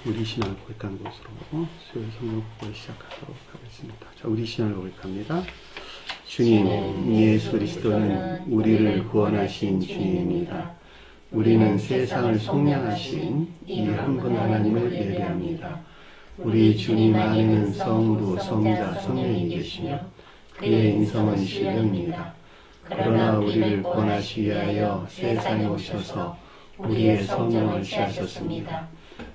우리 신앙을 고백한 것으로 수요일 성경 공부를 시작하도록 하겠습니다. 자, 우리 신앙을 고백합니다. 주님, 예수 그리스도는 우리를 구원하신 주님입니다. 우리는 세상을 속량하신 이 한 분 하나님을 예배합니다. 우리 주님 안에는 성부, 성자, 성령이 계시며 그의 인성은 신령입니다. 그러나 우리를 구원하시기 위하여 세상에 오셔서 우리의 성령을 취하셨습니다.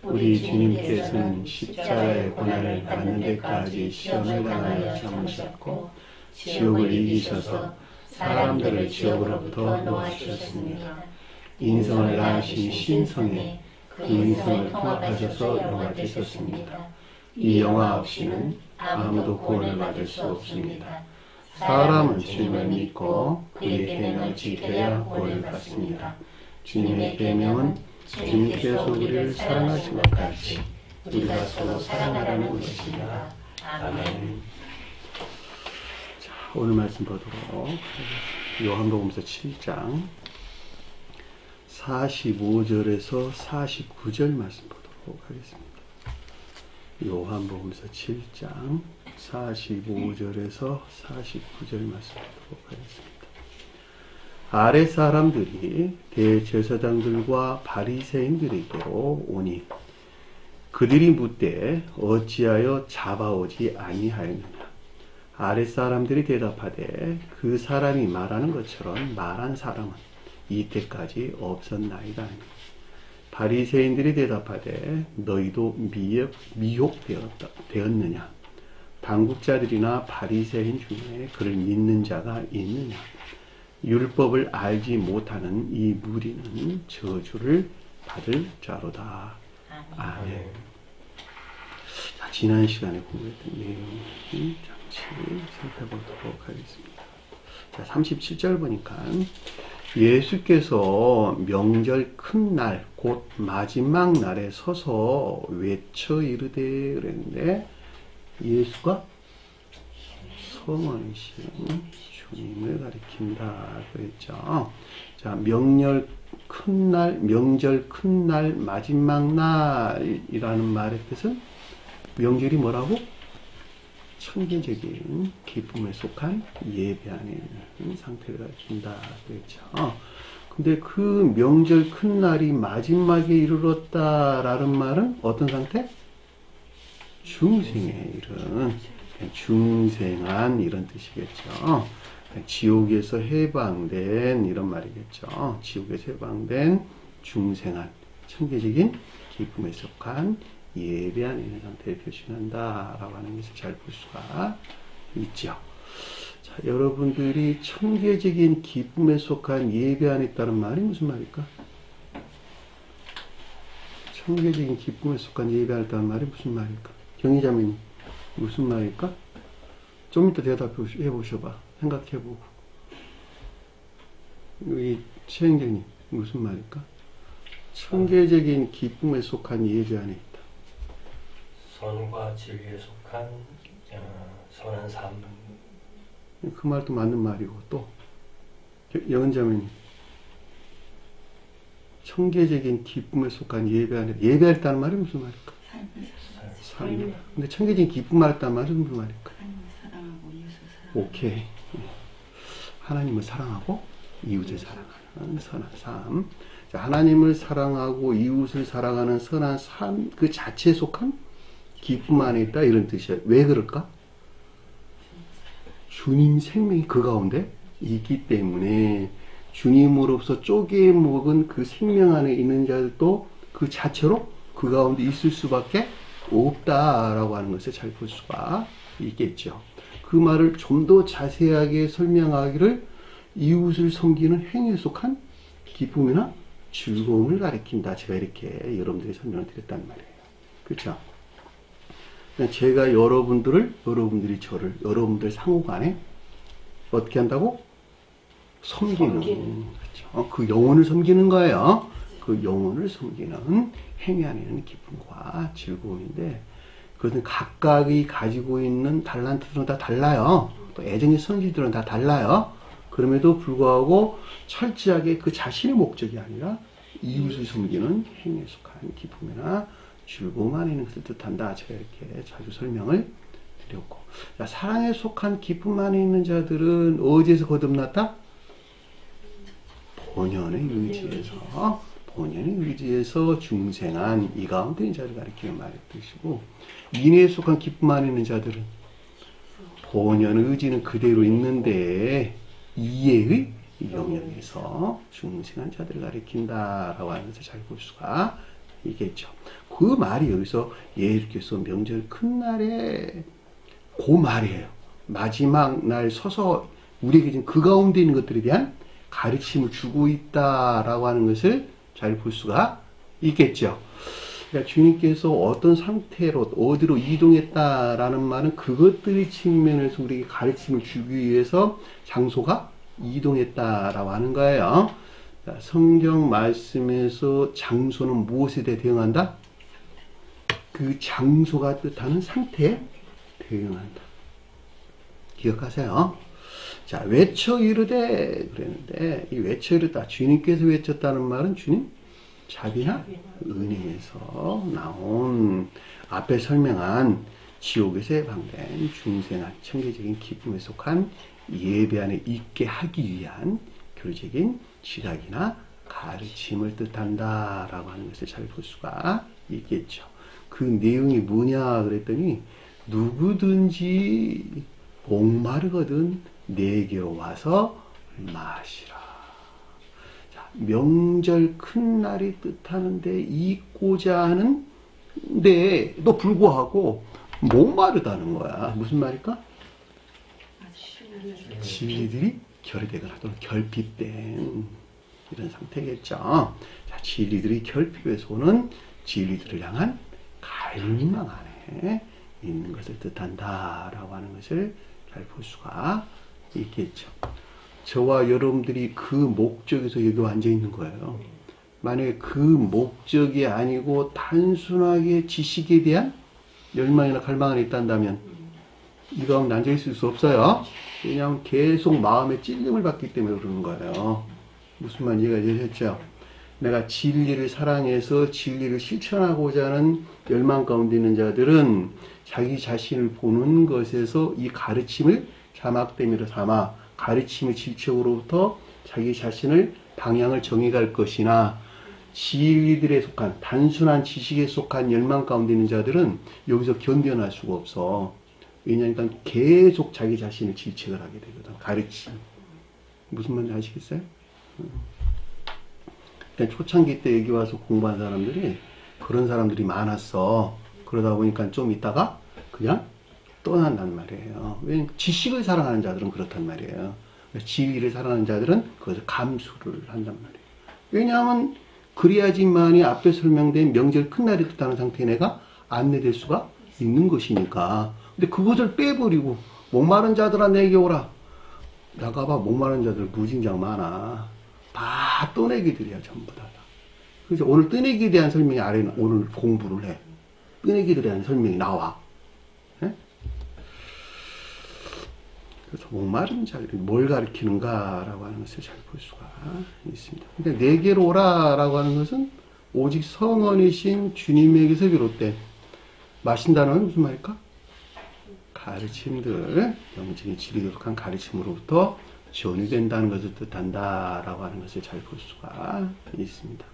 우리 주님께서는 십자가의 고난을 받는 데까지 시험을 당하여 참으셨고 지옥을 이기셔서 사람들을 지옥으로부터 놓아주셨습니다. 인성을 낳으신 신성에 그 인성을 통합하셔서 영화 되셨습니다. 이 영화 없이는 아무도 구원을 받을 수 없습니다. 사람은 주님을 믿고 그의 계명을 지켜야 구원을 받습니다. 주님의 계명은 주님께서 우리를 사랑하신 것 같이 우리가 서로 사랑하라는 것입니다. 아멘. 자, 오늘 말씀 보도록 요한복음서 7장 45절에서 49절 말씀 보도록 하겠습니다. 요한복음서 7장 45절에서 49절 말씀 보도록 하겠습니다. 아랫 사람들이 대제사장들과 바리새인들에게로 오니 그들이 묻되 어찌하여 잡아오지 아니하였느냐. 아랫 사람들이 대답하되 그 사람이 말하는 것처럼 말한 사람은 이때까지 없었나이다. 바리새인들이 대답하되 너희도 미혹되었느냐. 당국자들이나 바리새인 중에 그를 믿는 자가 있느냐. 율법을 알지 못하는 이 무리는 저주를 받을 자로다. 아멘. 자, 지난 시간에 공부했던 내용 잠시 살펴보도록 하겠습니다. 자, 37절 보니까 예수께서 명절 큰 날, 곧 마지막 날에 서서 외쳐 이르되 그랬는데 예수가 성원이신 주님을 가리킨다 그랬죠. 자, 명절 큰 날, 마지막 날이라는 말의 뜻은 명절이 뭐라고? 천개적인 기쁨에 속한 예배 안에 있는 상태를 가리킨다 그랬죠. 근데 그 명절 큰 날이 마지막에 이르렀다라는 말은 어떤 상태? 중생에 이른, 중생한 이런 뜻이겠죠. 지옥에서 해방된 이런 말이겠죠. 지옥에서 해방된 중생한 천개적인 기쁨에 속한 예배 안에 있는 상태를 표시한다라고 하는 것을 잘 볼 수가 있죠. 자, 여러분들이 천개적인 기쁨에 속한 예배 안에 있다는 말이 무슨 말일까? 천개적인 기쁨에 속한 예배 안에 있다는 말이 무슨 말일까? 경희자매님 무슨 말일까? 좀 이따 대답해 보셔봐. 생각해보고. 여기 최행장님 무슨 말일까? 천개적인 기쁨에 속한 예배 안에 있다. 선과 진리에 속한 선한 삶. 그 말도 맞는 말이고 또 영은자매님 천개적인 기쁨에 속한 예배 안에 예배했다는 말이 무슨 말일까? 삶. 근데 천개적인 기쁨 말했다는 말은 무슨 말일까? 사랑하고 이웃을 사랑하는. 오케이. 하나님을 사랑하고 이웃을 사랑하는 선한 삶. 자, 하나님을 사랑하고 이웃을 사랑하는 선한 삶 그 자체에 속한 기쁨 안에 있다 이런 뜻이야. 왜 그럴까? 주님 생명이 그 가운데 있기 때문에 주님으로서 쪼개 먹은 그 생명 안에 있는 자들도 그 자체로 그 가운데 있을 수밖에 없다라고 하는 것을 잘 볼 수가 있겠죠. 그 말을 좀 더 자세하게 설명하기를 이웃을 섬기는 행위에 속한 기쁨이나 즐거움을 가리킨다. 제가 이렇게 여러분들이 설명을 드렸단 말이에요. 그렇죠? 제가 여러분들이 저를, 여러분들 상호간에 어떻게 한다고? 섬기는. 그렇죠? 그 영혼을 섬기는 거예요. 그 영혼을 섬기는 행위 안에 있는 기쁨과 즐거움인데, 그것은 각각이 가지고 있는 달란트들은 다 달라요. 또 애정의 성질들은 다 달라요. 그럼에도 불구하고 철저하게 그 자신의 목적이 아니라 이웃을 섬기는 행위에 속한 기쁨이나 즐거움 안에 있는 것을 뜻한다. 제가 이렇게 자주 설명을 드렸고, 자, 사랑에 속한 기쁨 안에 있는 자들은 어디에서 거듭났다? 본연의 의지에서 중생한 이 가운데 있는 자를 가리키는 말의 뜻이고, 인애에 속한 기쁨 안에 있는 자들은 본연의 의지는 그대로 있는데 이해의 영역에서 중생한 자들을 가리킨다라고 하는 것을 잘 볼 수가 있겠죠. 그 말이 여기서 예수께서 명절 큰 날에 그 말이에요. 마지막 날 서서 우리에게 지금 그 가운데 있는 것들에 대한 가르침을 주고 있다라고 하는 것을 잘 볼 수가 있겠죠. 그러니까 주님께서 어떤 상태로 어디로 이동했다라는 말은 그것들의 측면에서 우리에게 가르침을 주기 위해서 장소가 이동했다라고 하는 거예요. 자, 성경 말씀에서 장소는 무엇에 대해 대응한다? 그 장소가 뜻하는 상태에 대응한다. 기억하세요. 자, 외쳐 이르되 그랬는데 이 외쳐 이르다 주님께서 외쳤다는 말은 주님 자비나 은혜에서 나온 앞에 설명한 지옥에서 해방된 중생한 청계적인 기쁨에 속한 예배 안에 있게 하기 위한 교리적인 지각이나 가르침을 뜻한다라고 하는 것을 잘 볼 수가 있겠죠. 그 내용이 뭐냐 그랬더니 누구든지 목마르거든 내게로 와서 마시라. 자, 명절 큰 날이 뜻하는데 있고자 하는데도 불구하고 목마르다는 거야. 무슨 말일까? 진리들이 결여되거나 또는 결핍된 이런 상태겠죠. 자, 진리들이 결핍에서 오는 진리들을 향한 갈망 안에 있는 것을 뜻한다라고 하는 것을 잘 볼 수가 있겠죠. 저와 여러분들이 그 목적에서 여기 앉아 있는 거예요. 만약에 그 목적이 아니고 단순하게 지식에 대한 열망이나 갈망 안에 있단다면 이 가운데 앉아 있을 수 없어요. 왜냐하면 계속 마음에 찔림을 받기 때문에 그러는 거예요. 무슨 말인지 이해가 되셨죠? 내가 진리를 사랑해서 진리를 실천하고자 하는 열망 가운데 있는 자들은 자기 자신을 보는 것에서 이 가르침을 자막대미로 삼아 가르침의 질책으로부터 자기 자신을 방향을 정해갈 것이나 진리들에 속한 단순한 지식에 속한 열망 가운데 있는 자들은 여기서 견뎌낼 수가 없어. 왜냐하면 계속 자기 자신을 질책을 하게 되거든. 가르침. 무슨 말인지 아시겠어요? 그러니까 초창기 때 여기 와서 공부한 사람들이 그런 사람들이 많았어. 그러다 보니까 좀 있다가 그냥 떠난단 말이에요. 왜냐면 지식을 사랑하는 자들은 그렇단 말이에요. 진리를 사랑하는 자들은 그것을 감수를 한단 말이에요. 왜냐하면 그래야지만이 앞에 설명된 명절 큰 날이 뜻하는 상태에 내가 안내될 수가 있는 것이니까. 근데 그것을 빼버리고 목마른 자들아 내게 오라. 나가봐 목마른 자들 무진장 많아. 다 떠내기들이야 전부 다. 그래서 오늘 떠내기에 대한 설명이 아래는 오늘 공부를 해. 떠내기에 대한 설명이 나와. 예? 그래서 목마른 자들이 뭘 가리키는가라고 하는 것을 잘 볼 수가 있습니다. 근데 내게로 오라라고 하는 것은 오직 성원이신 주님에게서 비롯된 마신다는 건 무슨 말일까? 가르침들, 영적인 진리도록한 가르침으로부터 전유된다는 것을 뜻한다라고 하는 것을 잘 볼 수가 있습니다.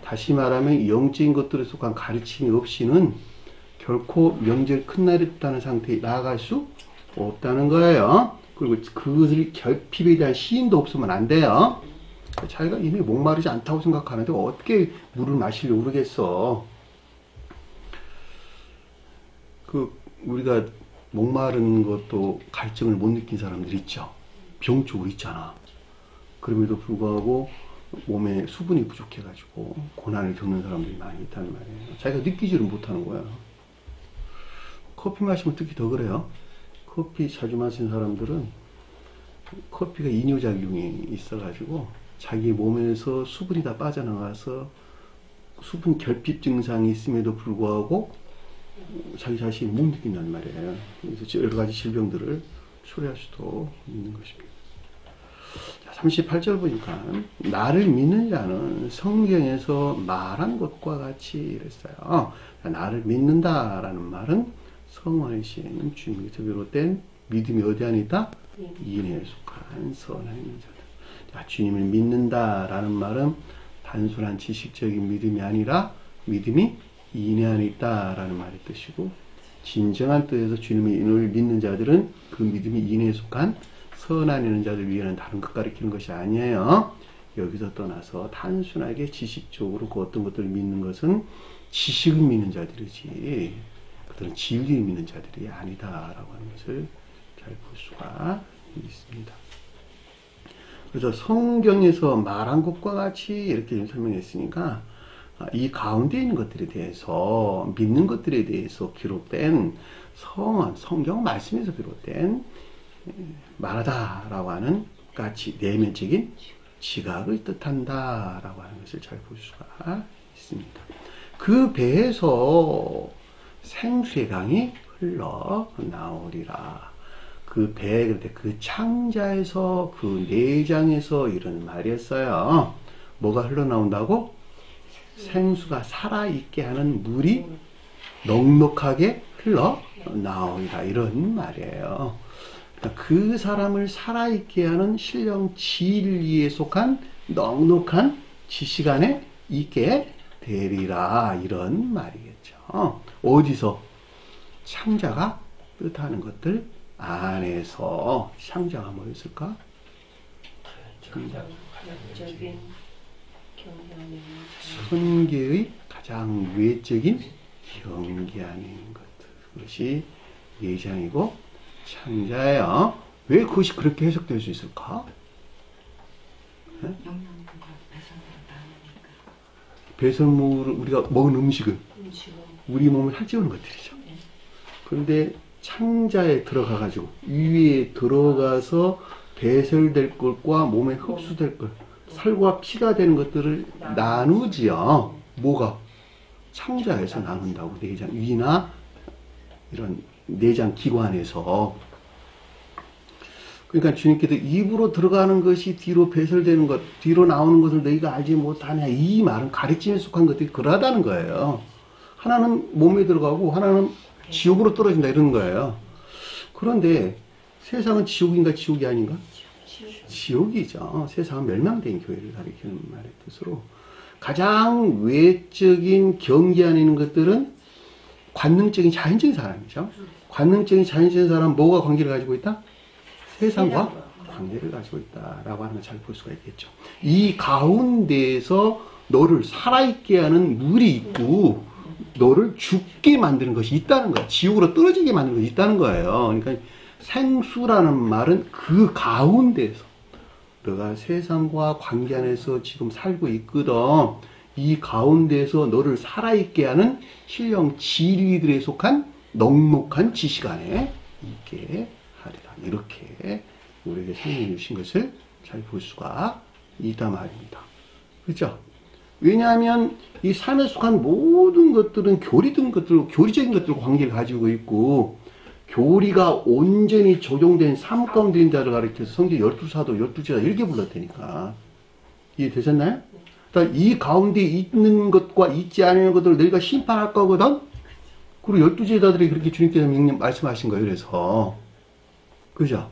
다시 말하면 영적인 것들에 속한 가르침이 없이는 결코 명절 큰 날이 뜻하는 상태에 나아갈 수 없다는 거예요. 그리고 그것을 결핍에 대한 시인도 없으면 안 돼요. 자기가 이미 목마르지 않다고 생각하는데 어떻게 물을 마시려고 그러겠어. 우리가 목마른 것도 갈증을 못 느낀 사람들 있죠. 병 쪽으로 있잖아. 그럼에도 불구하고 몸에 수분이 부족해가지고 고난을 겪는 사람들이 많이 있다는 말이에요. 자기가 느끼지를 못하는 거야. 커피 마시면 특히 더 그래요. 커피 자주 마시는 사람들은 커피가 이뇨작용이 있어가지고 자기 몸에서 수분이 다 빠져나가서 수분 결핍 증상이 있음에도 불구하고 자기 자신이 못 느낀단 말이에요. 그래서 여러 가지 질병들을 초래할 수도 있는 것입니다. 38절 보니까 나를 믿는 자는 성경에서 말한 것과 같이 이랬어요. 나를 믿는다라는 말은 성화이신 주님께서 비롯된 믿음이 어디 안에 있다? 인에 속한 선한 자들. 자, 주님을 믿는다라는 말은 단순한 지식적인 믿음이 아니라 믿음이 인에 안에 있다라는 말의 뜻이고, 진정한 뜻에서 주님을 믿는 자들은 그 믿음이 인에 속한 선한 있는 자들 위에는 다른 것 가리키는 것이 아니에요. 여기서 떠나서 단순하게 지식적으로 그 어떤 것들을 믿는 것은 지식을 믿는 자들이지 그들은 진리를 믿는 자들이 아니다라고 하는 것을 잘 볼 수가 있습니다. 그래서 성경에서 말한 것과 같이 이렇게 설명했으니까 이 가운데 있는 것들에 대해서 믿는 것들에 대해서 기록된 성경 말씀에서 비롯된 말하다라고 하는 같이 내면적인 지각을 뜻한다라고 하는 것을 잘 볼 수가 있습니다. 그 배에서 생수의 강이 흘러 나오리라. 그 배, 그런데 그 창자에서 그 내장에서 이런 말이었어요. 뭐가 흘러나온다고? 생수가 살아있게 하는 물이 넉넉하게 흘러나오리라. 이런 말이에요. 그 사람을 살아있게 하는 신령 진리에 속한 넉넉한 지식 안에 있게 되리라. 이런 말이겠죠. 어디서? 창자가 뜻하는 것들 안에서. 창자가 뭐였을까? 영적인 경향이 선계의 가장 외적인 경계 안에 있는 것들. 그것이 내장이고 창자예요. 왜 그것이 그렇게 해석될 수 있을까? 네? 영양분과 배설물을 나누니까 배설물을 우리가 먹은 음식은 음식은 우리 몸을 살찌우는 것들이죠. 그런데 창자에 들어가가지고 위에 들어가서 배설될 것과 몸에 흡수될 것, 살과 피가 되는 것들을 나누지요. 뭐가? 창자에서 나눈다고. 내장 위나 이런 내장 기관에서. 그러니까 주님께서 입으로 들어가는 것이 뒤로 배설되는 것, 뒤로 나오는 것을 너희가 알지 못하냐, 이 말은 가르침에 속한 것들이 그러하다는 거예요. 하나는 몸에 들어가고 하나는 지옥으로 떨어진다 이런 거예요. 그런데 세상은 지옥인가 지옥이 아닌가? 지옥이죠. 세상은 멸망된 교회를 가리키는 말의 뜻으로 가장 외적인 경계 안에 있는 것들은 관능적인 자연적인 사람이죠. 관능적인 자연적인 사람은 뭐가 관계를 가지고 있다? 세상과 관계를 가지고 있다라고 하는 걸 잘 볼 수가 있겠죠. 이 가운데에서 너를 살아있게 하는 물이 있고 너를 죽게 만드는 것이 있다는 거야. 지옥으로 떨어지게 만드는 것이 있다는 거예요. 그러니까 생수라는 말은 그 가운데에서 너가 세상과 관계 안에서 지금 살고 있거든. 이 가운데에서 너를 살아있게 하는 신령 진리들에 속한 넉넉한 지식 안에 있게 하리라. 이렇게 우리에게 설명해 주신 것을 잘 볼 수가 있단 말입니다. 그렇죠? 왜냐하면 이 삶에 속한 모든 것들은 교리적인 것들과 관계를 가지고 있고, 교리가 온전히 적용된 삶 가운데 있는 자를 가리켜서 성경 12사도 12제자 이렇게 불렀다니까. 이해되셨나요? 그러니까 이 가운데 있는 것과 있지 않은 것들을 너희가 심판할 거거든? 그리고 12제자들이 그렇게 주님께서 말씀하신 거예요. 그래서. 그죠?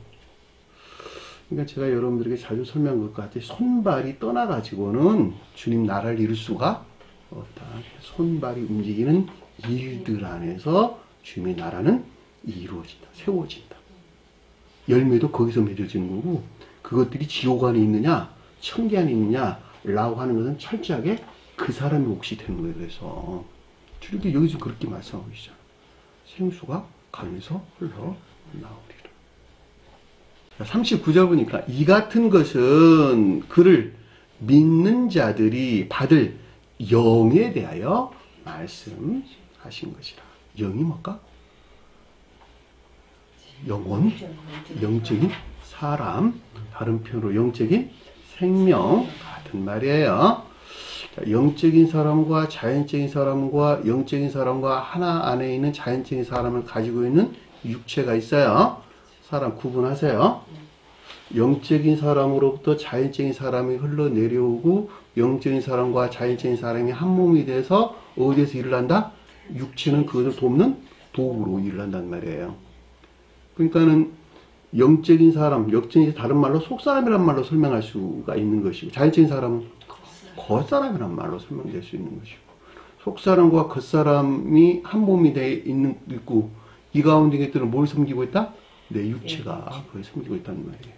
그러니까 제가 여러분들에게 자주 설명한 것 같아요. 손발이 떠나가지고는 주님 나라를 이룰 수가 없다. 손발이 움직이는 일들 안에서 주님의 나라는 이루어진다. 세워진다. 열매도 거기서 맺어지는 거고, 그것들이 지옥 안에 있느냐 천계 안에 있느냐 라고 하는 것은 철저하게 그 사람의 몫이 되는 거예요. 그래서 주님께 여기서 그렇게 말씀하고 계시잖아요. 생수가 강에서 흘러나오리라. 39절 보니까 이 같은 것은 그를 믿는 자들이 받을 영에 대하여 말씀하신 것이라. 영이 뭘까? 영혼, 영적인 사람, 다른 표현으로 영적인 생명 같은 말이에요. 영적인 사람과 자연적인 사람과 영적인 사람과 하나 안에 있는 자연적인 사람을 가지고 있는 육체가 있어요. 사람 구분하세요. 영적인 사람으로부터 자연적인 사람이 흘러내려오고 영적인 사람과 자연적인 사람이 한 몸이 돼서 어디에서 일을 한다? 육체는 그것을 돕는 도구로 일을 한단 말이에요. 그러니까는 영적인 사람, 영적인 다른 말로 속사람이란 말로 설명할 수가 있는 것이고 자연적인 사람은 겉사람이란 말로 설명될 수 있는 것이고 속사람과 겉사람이 한 몸이 돼 있고 이 가운데 것들은 뭘 섬기고 있다? 내 육체가 그걸 섬기고 있다는 말이에요.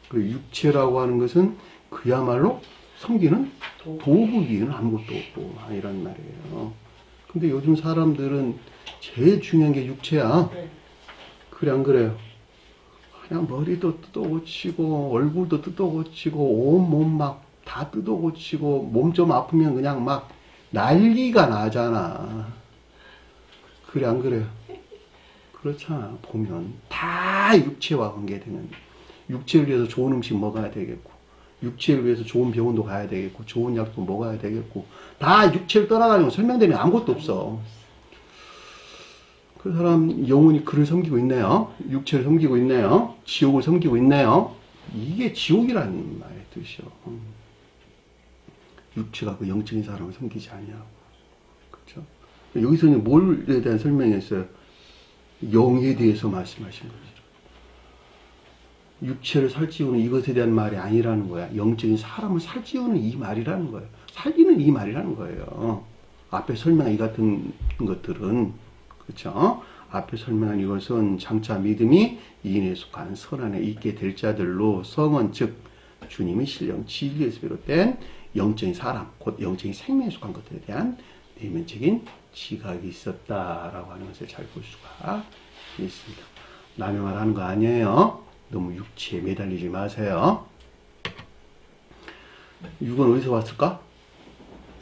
그 육체라고 하는 것은 그야말로 섬기는 도구기는 아무것도 없고 아니란 말이에요. 근데 요즘 사람들은 제일 중요한 게 육체야. 그래 안 그래요? 그냥 머리도 뜯어고치고 얼굴도 뜯어고치고 온몸 막 다 뜯어고치고 몸 좀 아프면 그냥 막 난리가 나잖아. 그래 안 그래요? 그렇잖아. 보면 다 육체와 관계되는, 육체를 위해서 좋은 음식 먹어야 되겠고 육체를 위해서 좋은 병원도 가야 되겠고 좋은 약도 먹어야 되겠고 다 육체를 떠나가지고 설명되면 아무것도 없어. 그 사람 영혼이 그를 섬기고 있네요. 육체를 섬기고 있네요. 지옥을 섬기고 있네요. 이게 지옥이라는 말의 뜻이요. 육체가 그 영적인 사람을 섬기지 아니하고. 그렇죠? 여기서는 뭘에 대한 설명이었어요? 영에 대해서 말씀하신 거죠. 육체를 살찌우는 이것에 대한 말이 아니라는 거야. 영적인 사람을 살찌우는 이 말이라는 거예요. 살리는 이 말이라는 거예요. 앞에 설명한 이 같은 것들은, 그렇죠? 앞에 설명한 이것은 장차 믿음이 이인에 속한 선안에 있게 될 자들로 성원 즉 주님의 신령 진리에서 비롯된 영적인 사람, 곧 영적인 생명에 속한 것들에 대한 내면적인 지각이 있었다라고 하는 것을 잘 볼 수가 있습니다. 남의 말 하는 거 아니에요. 너무 육체에 매달리지 마세요. 육은 어디서 왔을까?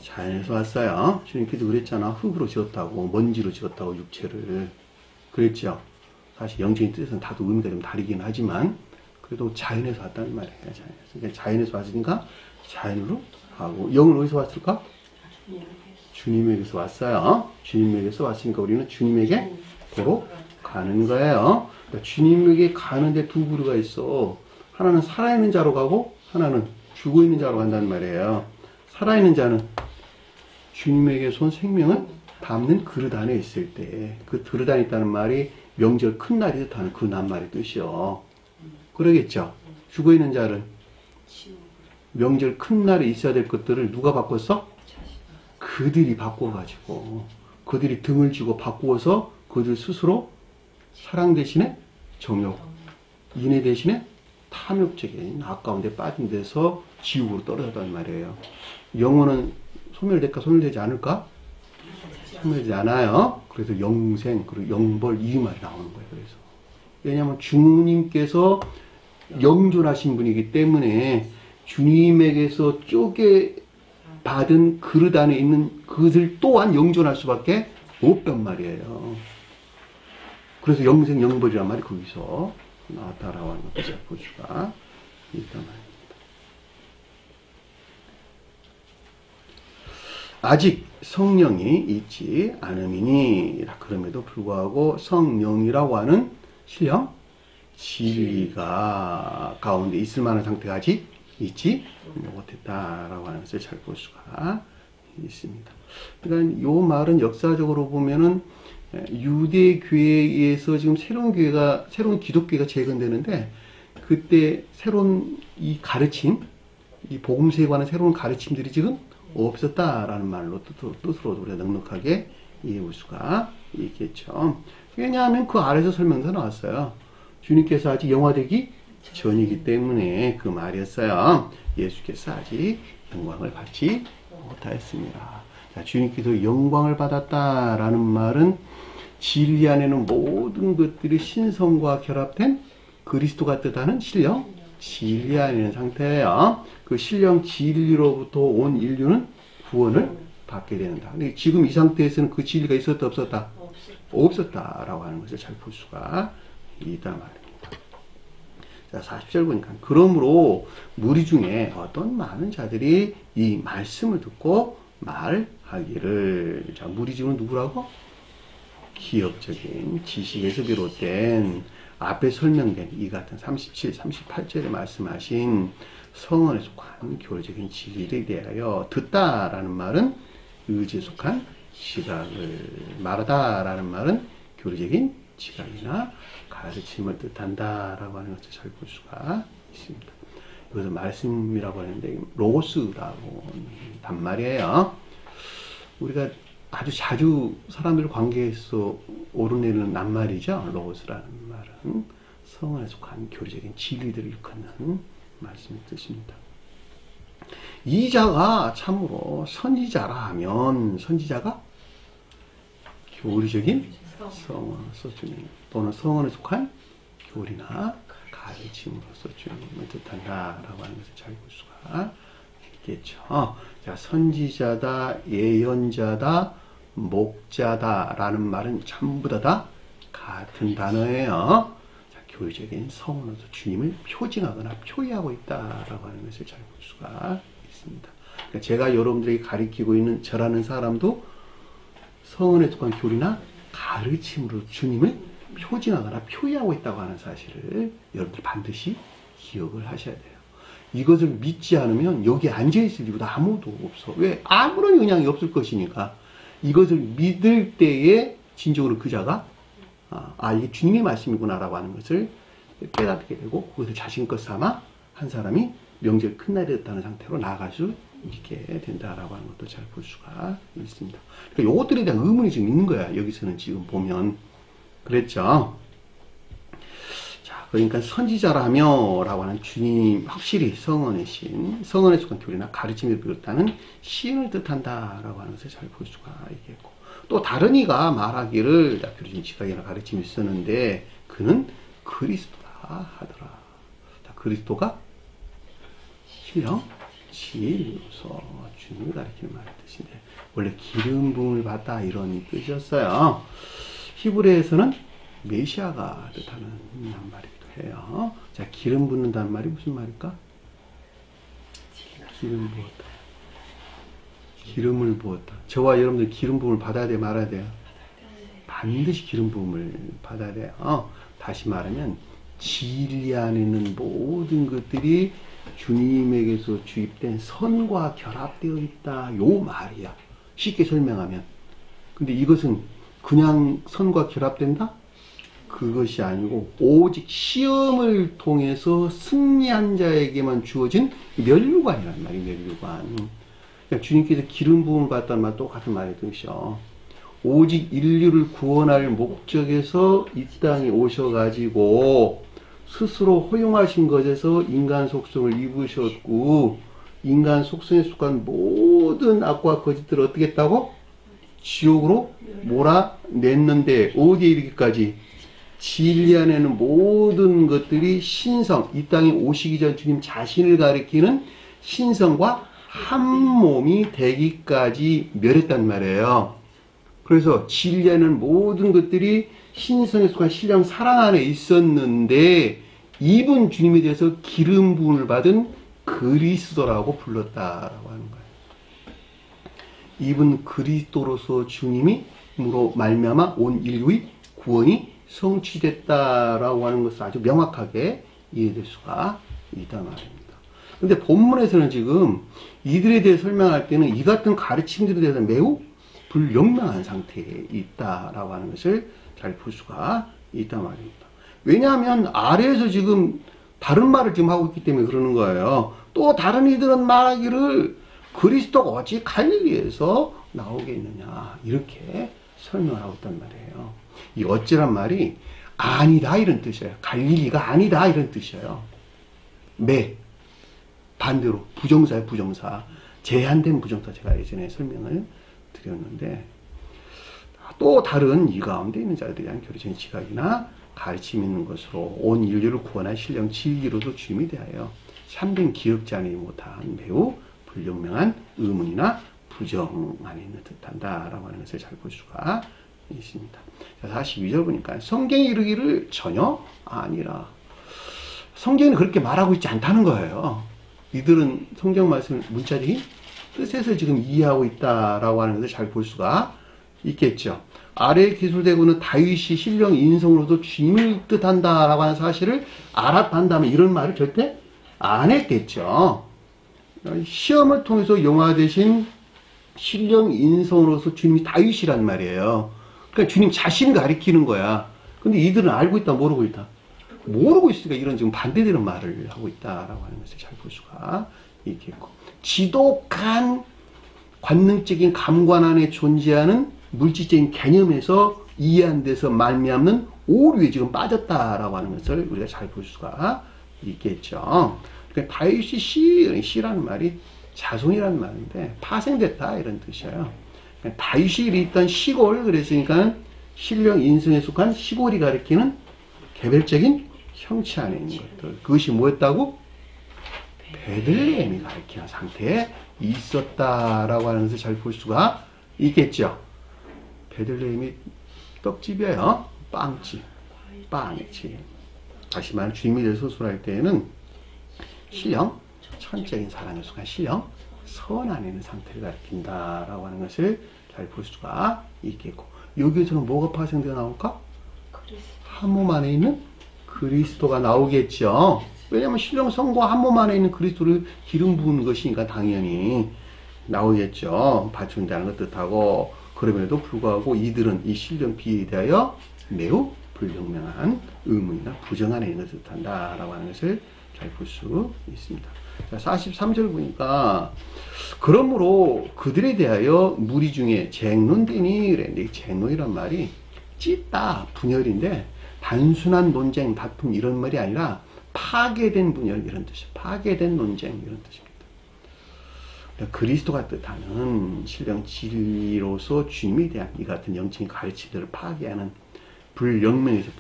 자연에서 왔어요. 주님께서 그랬잖아. 흙으로 지었다고, 먼지로 지었다고 육체를. 그랬죠. 사실 영적인 뜻은 다도 의미가 좀 다르긴 하지만 그래도 자연에서 왔다는 말이에요. 자연에서. 그러니까 자연에서 왔으니까 자연으로 하고, 영은 어디서 왔을까? 주님에게서 왔어요. 주님에게서 왔으니까 우리는 주님에게 보러 가는 거예요. 그러니까 주님에게 가는데 두 부류가 있어. 하나는 살아있는 자로 가고 하나는 죽어있는 자로 간다는 말이에요. 살아있는 자는 주님에게서 온 생명을 담는 그릇 안에 있을 때, 그 그릇 안에 있다는 말이 명절 큰 날이 뜻하는 그 낱말의 뜻이요. 그러겠죠. 죽어있는 자는 명절 큰 날에 있어야 될 것들을 누가 바꿨어? 그들이 바꿔가지고 그들이 등을 쥐고 바꾸어서 그들 스스로 사랑 대신에 정욕, 인애 대신에 탐욕적인 아까운 데 빠진 데서 지옥으로 떨어졌단 말이에요. 영혼은 소멸될까 소멸되지 않을까? 소멸되지 않아요. 그래서 영생 그리고 영벌 이 말이 나오는 거예요. 그래서 왜냐하면 주님께서 영존하신 분이기 때문에 주님에게서 쪼개 받은 그릇 안에 있는 그들 또한 영존할 수밖에 없단 말이에요. 그래서 영생 영벌이란 말이 거기서 나왔다라고 하는 것을 볼 수가 있단 말입니다. 아직 성령이 있지 않음이니 그럼에도 불구하고 성령이라고 하는 신령 진리가 가운데 있을 만한 상태가 아직 있지 못했다라고 하는 것을 잘 볼 수가 있습니다. 그러니까 이 말은 역사적으로 보면은 유대교회에서 지금 새로운 기독교가 재건되는데 그때 새로운 이 가르침, 이 복음서에 관한 새로운 가르침들이 지금 없었다라는 말로 뜻으로 우리가 넉넉하게 이해해 볼 수가 있겠죠. 왜냐하면 그 아래서 설명서 나왔어요. 주님께서 아직 영화되기 전이기 때문에 그 말이었어요. 예수께서 아직 영광을 받지 못하였습니다. 자, 주님께서 영광을 받았다라는 말은 진리 안에는 모든 것들이 신성과 결합된 그리스도가 뜻하는 신령 진리 안에 있는 상태예요. 그 신령 진리로부터 온 인류는 구원을 받게 된다. 근데 지금 이 상태에서는 그 진리가 있었다 없었다? 없었다라고 하는 것을 잘 볼 수가 있단 말입니다. 자, 40절 보니까 그러므로 무리 중에 어떤 많은 자들이 이 말씀을 듣고 말하기를, 자, 무리 중은 누구라고? 기업적인 지식에서 비롯된 앞에 설명된 이 같은 37, 38절에 말씀하신 성언에 속한 교리적인 진리에 대하여 듣다라는 말은 의지에 속한 시각을, 말하다라는 말은 교리적인 지각이나 가르침을 뜻한다라고 하는 것을 잘 볼 수가 있습니다. 이것을 말씀이라고 하는데 로고스라고 단말이에요. 우리가 아주 자주 사람들 관계에서 오르내리는 낱말이죠. 로고스라는 말은 성언에 속한 교리적인 진리들을 일컫는 말씀의 뜻입니다. 이 자가 참으로 선지자라 하면 선지자가 교리적인 성언으로서 주님 또는 성언에 속한 교리나 가르침으로서 주님을 뜻한다라고 하는 것을 잘 볼 수가 있겠죠. 자, 선지자다, 예언자다, 목자다라는 말은 전부 다 같은 단어예요. 자, 교리적인 성언으로서 주님을 표징하거나 표의하고 있다라고 하는 것을 잘 볼 수가 있습니다. 그러니까 제가 여러분들에게 가르치고 있는 저라는 사람도 성언에 속한 교리나 가르침으로 주님을 표징하거나 표의하고 있다고 하는 사실을 여러분들 반드시 기억을 하셔야 돼요. 이것을 믿지 않으면 여기 앉아있을 이유도 아무도 없어. 왜? 아무런 영향이 없을 것이니까. 이것을 믿을 때에 진정으로 그 자가 이게 주님의 말씀이구나라고 하는 것을 깨닫게 되고 그것을 자신것 삼아 한 사람이 명절 끝날이 됐다는 상태로 나아갈 수 있게 된다라고 하는 것도 잘 볼 수가 있습니다. 그러니까 이것들에 대한 의문이 지금 있는 거야. 여기서는 지금 보면. 그랬죠. 자, 그러니까 선지자라며 라고 하는 주님 확실히 성언의 신, 성언에 속한 교리나 가르침을 비롯하는 신을 뜻한다라고 하는 것을 잘 볼 수가 있겠고 또 다른 이가 말하기를 교리적인 지각이나 가르침이 쓰는데 그는 그리스도라 하더라. 자, 그리스도가 신령 진리로서 주님을 가리키는 말의 뜻인데 원래 기름 부음을 받다 이런 뜻이었어요. 히브리에서는 메시아가 뜻하는 말이기도 해요. 자, 기름 붓는다는 말이 무슨 말일까? 기름 부었다. 기름을 부었다. 저와 여러분들 기름 부음을 받아야 돼, 말아야 돼요? 반드시 기름 부음을 받아야 돼요. 다시 말하면 진리 안에 있는 모든 것들이 주님에게서 주입된 선과 결합되어 있다. 요 말이야. 쉽게 설명하면. 근데 이것은 그냥 선과 결합된다? 그것이 아니고 오직 시험을 통해서 승리한 자에게만 주어진 면류관이란 말이에요. 면류관. 그러니까 주님께서 기름 부음을 받았다는 말 똑같은 말의 뜻이요. 오직 인류를 구원할 목적에서 이 땅에 오셔가지고 스스로 허용하신 것에서 인간 속성을 입으셨고 인간 속성에 속한 모든 악과 거짓들을 어떻게 했다고? 지옥으로 몰아냈는데 어디에 이르기까지? 진리 안에는 모든 것들이 신성, 이 땅에 오시기 전 주님 자신을 가리키는 신성과 한 몸이 되기까지 멸했단 말이에요. 그래서 진리 안에는 모든 것들이 신성에 속한 신령 사랑 안에 있었는데 이분 주님에 대해서 기름 부음을 받은 그리스도라고 불렀다라고 하는 거예요. 이분 그리스도로서 주님이므로 말미암아 온 인류의 구원이 성취됐다라고 하는 것을 아주 명확하게 이해될 수가 있단 말입니다. 그런데 본문에서는 지금 이들에 대해 설명할 때는 이 같은 가르침들에 대해서 매우 불명명한 상태에 있다라고 하는 것을 잘 볼 수가 있단 말입니다. 왜냐하면 아래에서 지금 다른 말을 지금 하고 있기 때문에 그러는 거예요. 또 다른 이들은 말하기를 그리스도가 어찌 갈릴리에서 나오겠느냐 이렇게 설명을 하고 있단 말이에요. 이 어찌란 말이 아니다 이런 뜻이에요. 갈릴리가 아니다 이런 뜻이에요. 반대로 부정사예요. 부정사. 제한된 부정사 제가 예전에 설명을 드렸는데 또 다른 이 가운데 있는 자들에 대한 교리적인 지각이나 가르침 있는 것으로 온 인류를 구원할 신령 진리로도 주임이 대하여 참된 기억자니 못한 매우 불명명한 의문이나 부정 안에 있는 듯한다라고 하는 것을 잘 볼 수가 있습니다. 42절 보니까 성경이 이르기를 전혀 아니라 성경은 그렇게 말하고 있지 않다는 거예요. 이들은 성경 말씀을 문자적인 뜻에서 지금 이해하고 있다라고 하는 것을 잘 볼 수가 있겠죠. 아래에 기술되고는 다윗이 신령 인성으로도 주님을 뜻한다라고 하는 사실을 알았단다면 이런 말을 절대 안 했겠죠. 시험을 통해서 영화되신 신령 인성으로서 주님이 다윗이란 말이에요. 그러니까 주님 자신을 가리키는 거야. 근데 이들은 알고 있다, 모르고 있다. 모르고 있으니까 이런 지금 반대되는 말을 하고 있다라고 하는 것을 잘 볼 수가 있겠고. 지독한 관능적인 감관 안에 존재하는 물질적인 개념에서 이해 안 돼서 말미암는 오류에 지금 빠졌다라고 하는 것을 우리가 잘 볼 수가 있겠죠. 그러니까 다윗이 시라는 말이 자손이라는 말인데 파생됐다 이런 뜻이에요. 그러니까 다윗이 있던 시골, 그랬으니까 신령 인성에 속한 시골이 가리키는 개별적인 형체 안에 있는 것들. 그것이 뭐였다고? 베들레헴이 가리키는 상태에 있었다라고 하는 것을 잘 볼 수가 있겠죠. 베들레헴이 떡집이에요. 빵집. 빵이지. 다시 말해 주님이 대해서 소설할 때에는 신령, 천적인 사랑에 속한 신령, 선 안에 있는 상태를 가리킨다라고 하는 것을 잘 볼 수가 있겠고. 여기에서는 뭐가 파생되어 나올까? 한 몸 안에 있는 그리스도가 나오겠죠. 왜냐하면 신령 성과 한 몸 안에 있는 그리스도를 기름 부은 것이니까 당연히 나오겠죠. 받침다는 것 뜻하고. 그럼에도 불구하고 이들은 이 신령 비에 대하여 매우 불분명한 의문이나 부정 안에 있는 것을 뜻한다라고 하는 것을 잘 볼 수 있습니다. 43절 보니까 그러므로 그들에 대하여 무리 중에 쟁론되니 그랬는데 쟁론이란 말이 찢다 분열인데 단순한 논쟁 다툼 이런 말이 아니라 파괴된 분열 이런 뜻이에요. 파괴된 논쟁 이런 뜻입니다. 그리스도가 뜻하는 신령 진리로서 주님에 대한 이 같은 영적인 가르침들을 파괴하는 불영명에서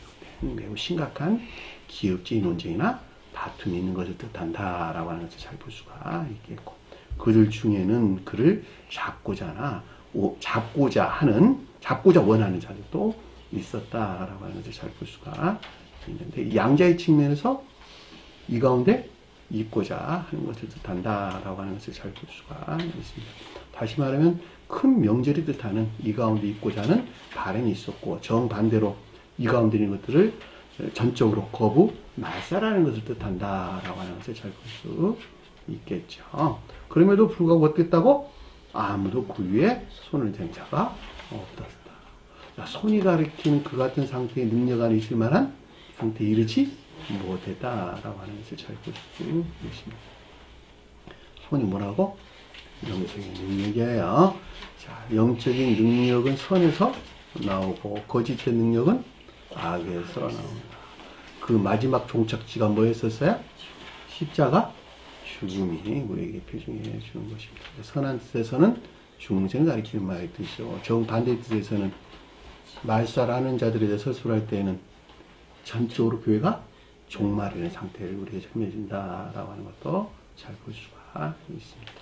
비롯된 매우 심각한 기업적인 논쟁이나 다툼이 있는 것을 뜻한다라고 하는 것을 잘 볼 수가 있겠고, 그들 중에는 그를 잡고자 원하는 자들도 있었다라고 하는 것을 잘 볼 수가 있는데, 양자의 측면에서 이 가운데 있고자 하는 것을 뜻한다라고 하는 것을 잘 볼 수가 있습니다. 다시 말하면 큰 명절이 뜻하는 이 가운데 있고자 하는 바람이 있었고, 정반대로 이 가운데 있는 것들을 전적으로 거부, 말살하는 것을 뜻한다라고 하는 것을 잘 볼 수 있겠죠. 그럼에도 불구하고 어땠다고? 아무도 그 위에 손을 댄 자가 없었다. 손이 가리키는 그 같은 상태의 능력 안에 있을 만한 상태에 이르지 못했다라고 하는 것을 잘 볼 수 있습니다. 손이 뭐라고? 영적인 능력이에요. 자, 영적인 능력은 선에서 나오고 거짓의 능력은 악에서 나옵니다. 그 마지막 종착지가 뭐였었어요? 십자가 죽음이 우리에게 표징해 주는 것입니다. 선한 뜻에서는 중생을 가리키는 말의 뜻이죠. 정반대 뜻에서는 말살하는 자들에 대해 서술할 때에는 전적으로 교회가 종말이라는 상태를 우리에게 설명해준다라고 하는 것도 잘 볼 수가 있습니다.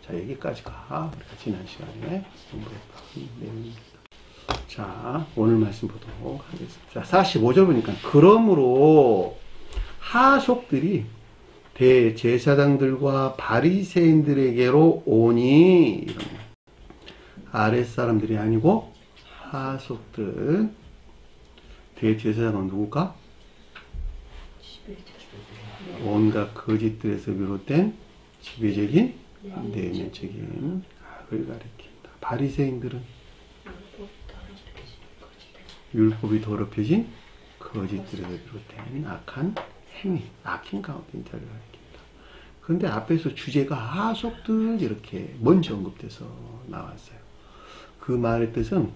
자, 여기까지가 우리가 지난 시간에 공부했던 내용입니다. 자, 오늘 말씀 보도록 하겠습니다. 자, 45절 보니까 그러므로 하속들이 대제사장들과 바리새인들에게로 오니 이런 아랫사람들이 아니고 하속들. 대제사장은 누굴까? 온갖 거짓들에서 비롯된 지배적인 내면적인 악을 가리킨다. 바리새인들은 율법이 더럽혀진 거짓들에서 비롯된 악한 행위, 악행 가운데 있는 자를 가리킨다. 그런데 앞에서 주제가 하속들 이렇게 먼저 언급돼서 나왔어요. 그 말의 뜻은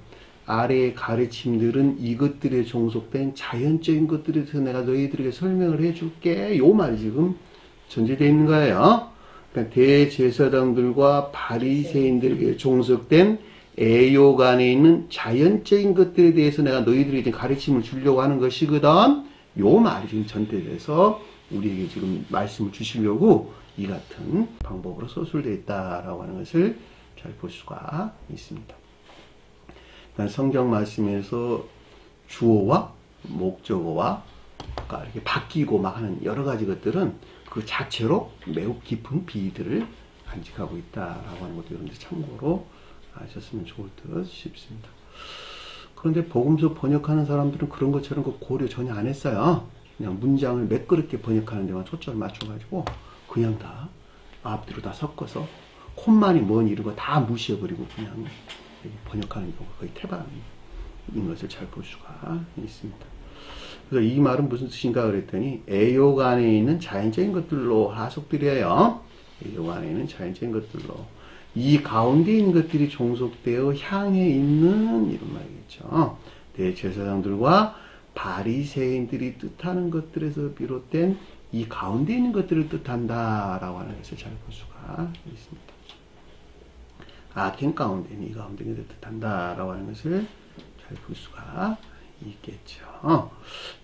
아래의 가르침들은 이것들에 종속된 자연적인 것들에 대해서 내가 너희들에게 설명을 해줄게. 요 말이 지금 전제되어 있는 거예요. 그러니까 대제사장들과 바리새인들에게 종속된 애욕 안에 있는 자연적인 것들에 대해서 내가 너희들에게 가르침을 주려고 하는 것이거든. 요 말이 지금 전제돼서 우리에게 지금 말씀을 주시려고 이 같은 방법으로 서술되어 있다라고 하는 것을 잘 볼 수가 있습니다. 성경 말씀에서 주어와 목적어와 이렇게 바뀌고 막 하는 여러 가지 것들은 그 자체로 매우 깊은 비유들을 간직하고 있다라고 하는 것도 여러분들 참고로 아셨으면 좋을 듯 싶습니다. 그런데 복음서 번역하는 사람들은 그런 것처럼 그 고려 전혀 안 했어요. 그냥 문장을 매끄럽게 번역하는 데만 초점을 맞춰가지고 그냥 다 앞뒤로 다 섞어서 콤마니 뭐니 이런 거 다 무시해버리고 그냥 번역하는 경우가 거의 태반인 것을 잘 볼 수가 있습니다. 그래서 이 말은 무슨 뜻인가 그랬더니 애욕 안에 있는 자연적인 것들로 하속들이에요. 애욕 안에 있는 자연적인 것들로 이 가운데 있는 것들이 종속되어 향해 있는 이런 말이겠죠. 대제사장들과 바리새인들이 뜻하는 것들에서 비롯된 이 가운데 있는 것들을 뜻한다라고 하는 것을 잘 볼 수가 있습니다. 악행 가운데 이 가운데 있는 것을 뜻한다라고 하는 것을 잘 볼 수가 있겠죠.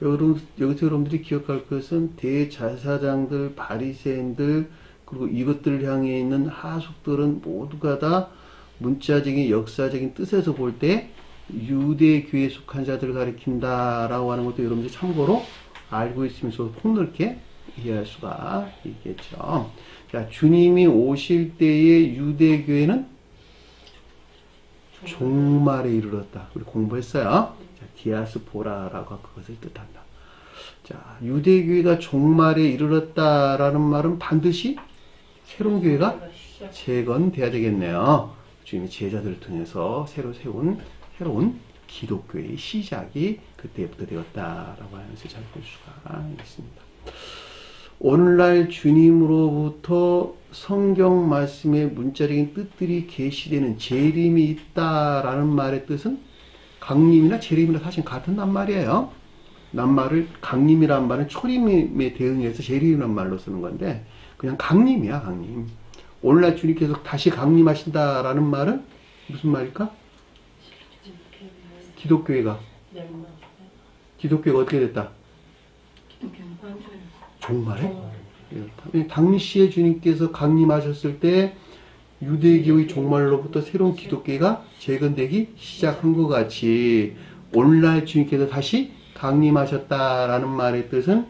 여기서 여러분들이 기억할 것은 대제사장들, 바리새인들 그리고 이것들을 향해 있는 하속들은 모두가 다 문자적인 역사적인 뜻에서 볼 때 유대교에 속한 자들을 가리킨다라고 하는 것도 여러분들이 참고로 알고 있으면서 폭넓게 이해할 수가 있겠죠. 자, 주님이 오실 때의 유대교회는 종말에 이르렀다. 우리 공부했어요. 자, 디아스포라라고 그것을 뜻한다. 자, 유대교회가 종말에 이르렀다라는 말은 반드시 새로운 교회가 재건돼야 되겠네요. 주님의 제자들을 통해서 새로 세운 새로운 기독교의 시작이 그때부터 되었다라고 하는 것을 잘 볼 수가 있습니다. 오늘날 주님으로부터 성경 말씀의 문자적인 뜻들이 계시되는 재림이 있다라는 말의 뜻은 강림이나 재림이나 사실 같은 낱말이에요. 낱말을 강림이라는 말은 초림에 대응해서 재림이라는 말로 쓰는 건데 그냥 강림이야, 강림. 오늘날 주님께서 다시 강림하신다라는 말은 무슨 말일까? 기독교회가 어떻게 됐다? 종말에? 당시에 주님께서 강림하셨을 때 유대교의 종말로부터 새로운 기독교회가 재건되기 시작한 것 같이 오늘날 주님께서 다시 강림하셨다라는 말의 뜻은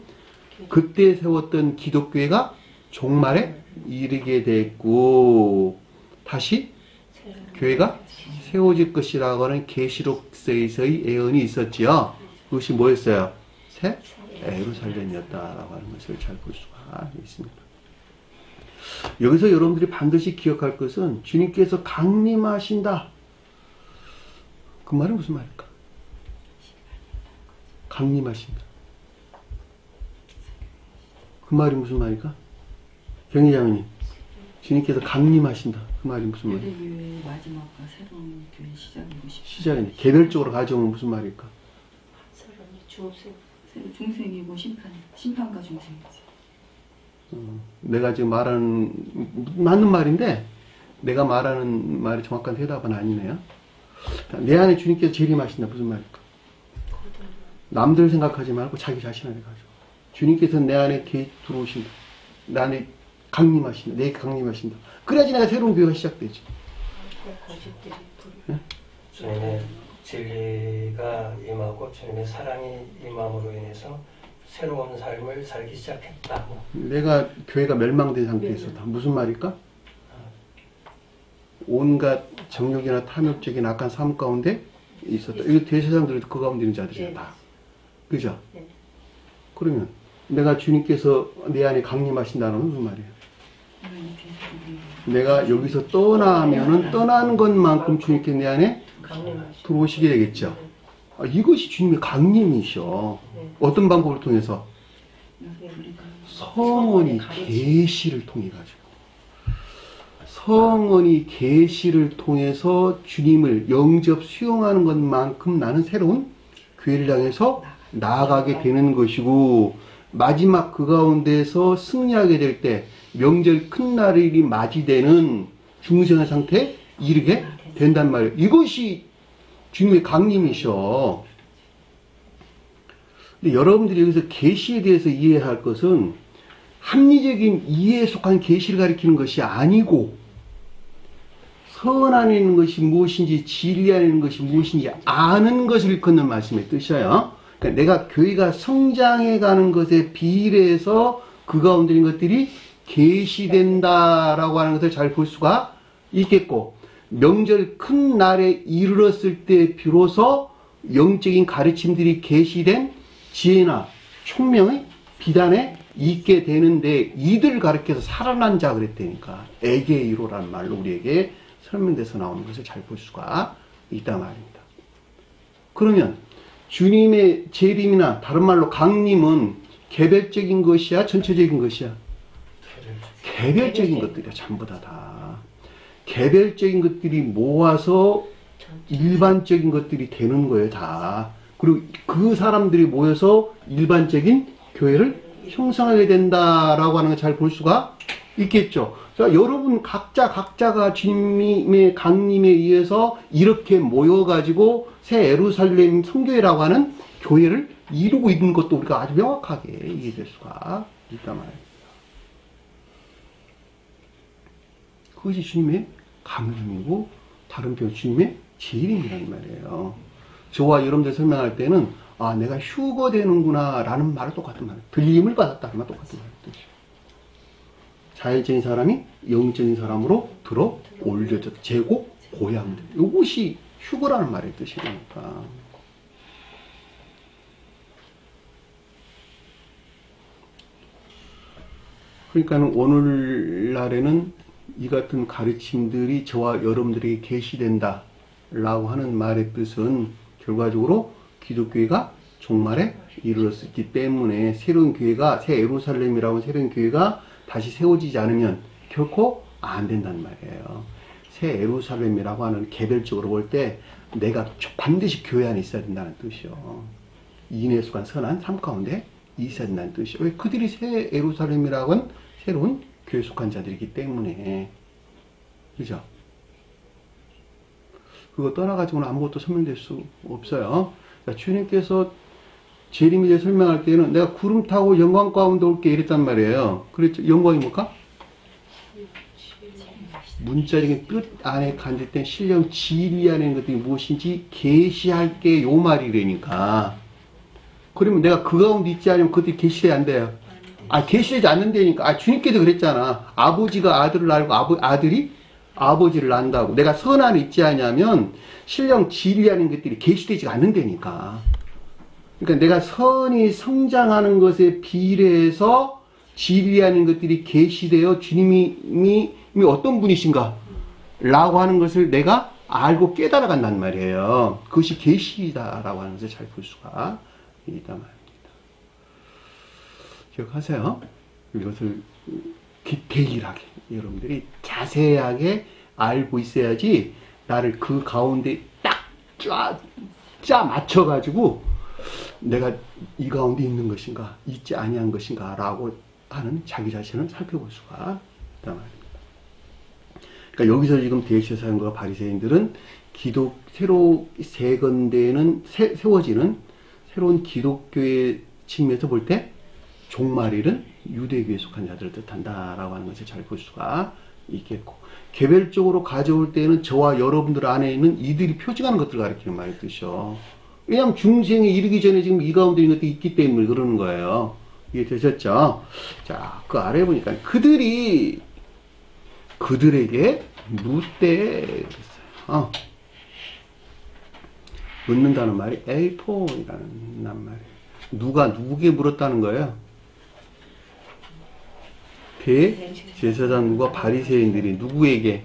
그때 세웠던 기독교회가 종말에 이르게 됐고 다시 교회가 세워질 것이라고 하는 계시록서에서의 예언이 있었지요. 그것이 뭐였어요? 새 예루살렘이었다라고 하는 것을 잘 볼 수가 있습니다. 여기서 여러분들이 반드시 기억할 것은 주님께서 강림하신다. 그 말은 무슨 말일까? 강림하신다. 그 말이 무슨 말일까? 경희장님, 주님께서 강림하신다. 그 말이 무슨 말이에요? 유대교회의 마지막과 새로운 교회 시작이고 시작인데 개별적으로 가져오면 무슨 말일까? 중생이고 심판과 중생이지. 내가 지금 말하는 맞는 말인데 내가 말하는 말이 정확한 대답은 아니네요. 내 안에 주님께서 재림하신다. 무슨 말일까? 남들 생각하지 말고 자기 자신 안에 가져. 주님께서 내 안에 들어오신다. 내 안에 강림하신다. 내 강림하신다. 그래야지 내가 새로운 교회가 시작되지. 네? 주님의 진리가 임하고 주님의 사랑이 임함으로 인해서 새로운 삶을 살기 시작했다. 내가 교회가 멸망된 상태에서 다 무슨 말일까? 온갖 정욕이나 탐욕적인 악한 삶 가운데 있었다. 이거 대세상들도 그 가운데 있는 자들이야 다. 그죠? 그러면 내가 주님께서 내 안에 강림하신다는 건 무슨 말이에요? 내가 여기서 떠나면은 떠나는 것만큼 주님께 내 안에 들어오시게 되겠죠. 이것이 주님의 강림이셔. 어떤 방법을 통해서? 성원이 계시를 통해 가지고. 성원이 계시를 통해서 주님을 영접 수용하는 것만큼 나는 새로운 교회를 향해서 나아가게 되는 것이고 마지막 그 가운데서 승리하게 될 때 명절 큰 날이 맞이되는 중생의 상태에 이르게 된단 말이에요. 이것이 주님의 강림이셔. 근데 여러분들이 여기서 계시에 대해서 이해해야 할 것은 합리적인 이해에 속한 계시를 가리키는 것이 아니고 선 안에 있는 것이 무엇인지 진리 안에 있는 것이 무엇인지 아는 것을 일컫는 말씀의 뜻이에요. 그러니까 내가 교회가 성장해가는 것에 비례해서 그 가운데 있는 것들이 계시된다라고 하는 것을 잘 볼 수가 있겠고 명절 큰 날에 이르렀을 때 비로소 영적인 가르침들이 계시된 지혜나 총명의 비단에 있게 되는데 이들을 가르쳐서 살아난 자 그랬다니까. 에게이로라는 말로 우리에게 설명돼서 나오는 것을 잘 볼 수가 있다 말입니다. 그러면 주님의 재림이나 다른 말로 강림은 개별적인 것이야, 전체적인 것이야? 개별적인 것들이야. 전부 다. 개별적인 것들이 모아서 일반적인 것들이 되는 거예요. 다. 그리고 그 사람들이 모여서 일반적인 교회를 형성하게 된다라고 하는 걸 잘 볼 수가 있겠죠. 자, 여러분 각자가 주님의 강림에 의해서 이렇게 모여가지고 새 예루살렘 성교회라고 하는 교회를 이루고 있는 것도 우리가 아주 명확하게 이해될 수가 있단 말입니다. 그것이 주님의 강림이고 다른 표현 주님의 재림이라는 말이에요. 저와 여러분들 설명할 때는 아 내가 휴거 되는구나 라는 말은 똑같은 말이에요. 들림을 받았다는 말 똑같은 말이에요. 자연적인 사람이 영적인 사람으로 들어 올려졌다. 제고 고향들. 이것이 휴거라는 말의 뜻이니까. 그러니까 오늘날에는 이 같은 가르침들이 저와 여러분들에게 계시된다 라고 하는 말의 뜻은 결과적으로 기독교회가 종말에 이르렀기 때문에 새로운 교회가 새 예루살렘이라고 하는 새로운 교회가 다시 세워지지 않으면 결코 안 된다는 말이에요. 새 예루살렘이라고 하는 개별적으로 볼 때 내가 반드시 교회 안에 있어야 된다는 뜻이요. 이인에 속한 선한 삶 가운데 있어야 된다는 뜻이요. 왜 그들이 새 예루살렘이라고 하는 새로운 교회에 속한 자들이기 때문에. 그죠? 그거 떠나가지고는 아무것도 설명될 수 없어요. 자, 주님께서 재림에 대해 설명할 때는 내가 구름 타고 영광 가운데 올게 이랬단 말이에요. 그랬죠? 영광이 뭘까? 문자적인 뜻 안에 간직된 신령 진리 안에 있는 것들이 무엇인지 계시할게 요 말이라니까. 그러면 내가 그 가운데 있지 않으면 그것들이 계시돼야 안 돼요. 아, 계시되지 않는다니까. 아, 주님께도 그랬잖아. 아버지가 아들을 낳고 아들이 아버지를 낳는다고. 내가 선 안에 있지 않냐면 신령 진리하는 것들이 계시되지 않는다니까. 그러니까 내가 선이 성장하는 것에 비례해서 진리하는 것들이 계시되어 주님이 어떤 분이신가 라고 하는 것을 내가 알고 깨달아 간단 말이에요. 그것이 계시다라고 하는 것을 잘 볼 수가 있단 말입니다. 기억하세요. 이것을 디테일하게 여러분들이 자세하게 알고 있어야지 나를 그 가운데 딱 짜 맞춰가지고 내가 이 가운데 있는 것인가 있지 아니한 것인가 라고 하는 자기 자신을 살펴볼 수가 있단 말입니다. 그러니까 여기서 지금 대제사장과 바리새인들은 새로 세워지는 새로운 기독교의 측면에서 볼 때 종말일은 유대교에 속한 자들을 뜻한다라고 하는 것을 잘 볼 수가 있겠고, 개별적으로 가져올 때는 저와 여러분들 안에 있는 이들이 표징하는 것들을 가리키는 말의 뜻이죠. 왜냐하면 중생에 이르기 전에 지금 이 가운데 있는 것들이 있기 때문에 그러는 거예요. 이해되셨죠? 자, 그 아래 보니까 그들에게 묻되 그랬어요. 묻는다는 말이 에이폰이라는 말이에요. 누가 누구에게 물었다는 거예요? 대제사장과 바리새인들이 누구에게?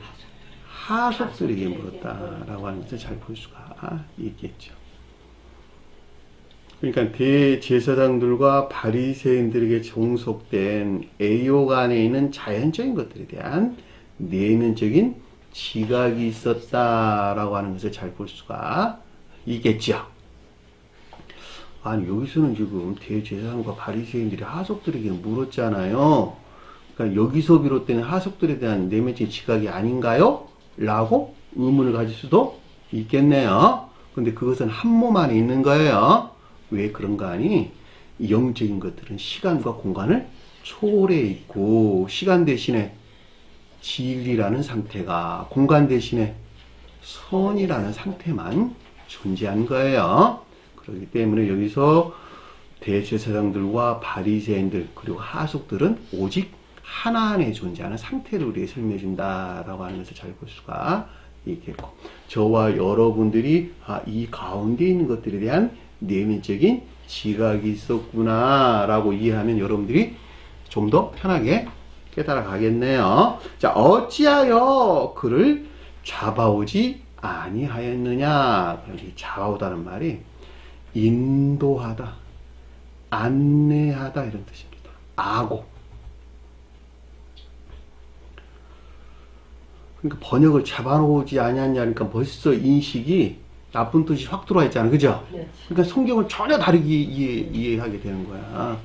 하속들에게 물었다라고 하는 것을 잘 볼 수가 있겠죠. 그러니까 대제사장들과 바리새인들에게 종속된 애욕 안에 있는 자연적인 것들에 대한 내면적인 지각이 있었다라고 하는 것을 잘 볼 수가 있겠죠. 아니 여기서는 지금 대제사장과 바리새인들이 하속들에게 물었잖아요. 그러니까 여기서 비롯된 하속들에 대한 내면적인 지각이 아닌가요? 라고 의문을 가질 수도 있겠네요. 근데 그것은 한 몸 안에 있는 거예요. 왜 그런가 하니 영적인 것들은 시간과 공간을 초월해 있고, 시간 대신에 진리라는 상태가 공간 대신에 선이라는 상태만 존재한 거예요. 그렇기 때문에 여기서 대제사장들과 바리새인들 그리고 하속들은 오직 하나 안에 존재하는 상태를 우리에게 설명해 준다라고 하는 것을 잘 볼 수가 있겠고, 저와 여러분들이 이 가운데 있는 것들에 대한 내면적인 지각이 있었구나 라고 이해하면 여러분들이 좀 더 편하게 깨달아 가겠네요. 자, 어찌하여 그를 잡아오지 아니하였느냐. 여기 잡아오다는 말이 인도하다, 안내하다 이런 뜻입니다. 아고. 그러니까 번역을 잡아오지 아니하냐니까 벌써 인식이 나쁜 뜻이 확 들어와 있잖아, 그죠? 그러니까 성경을 전혀 다르게 이해하게 되는 거야.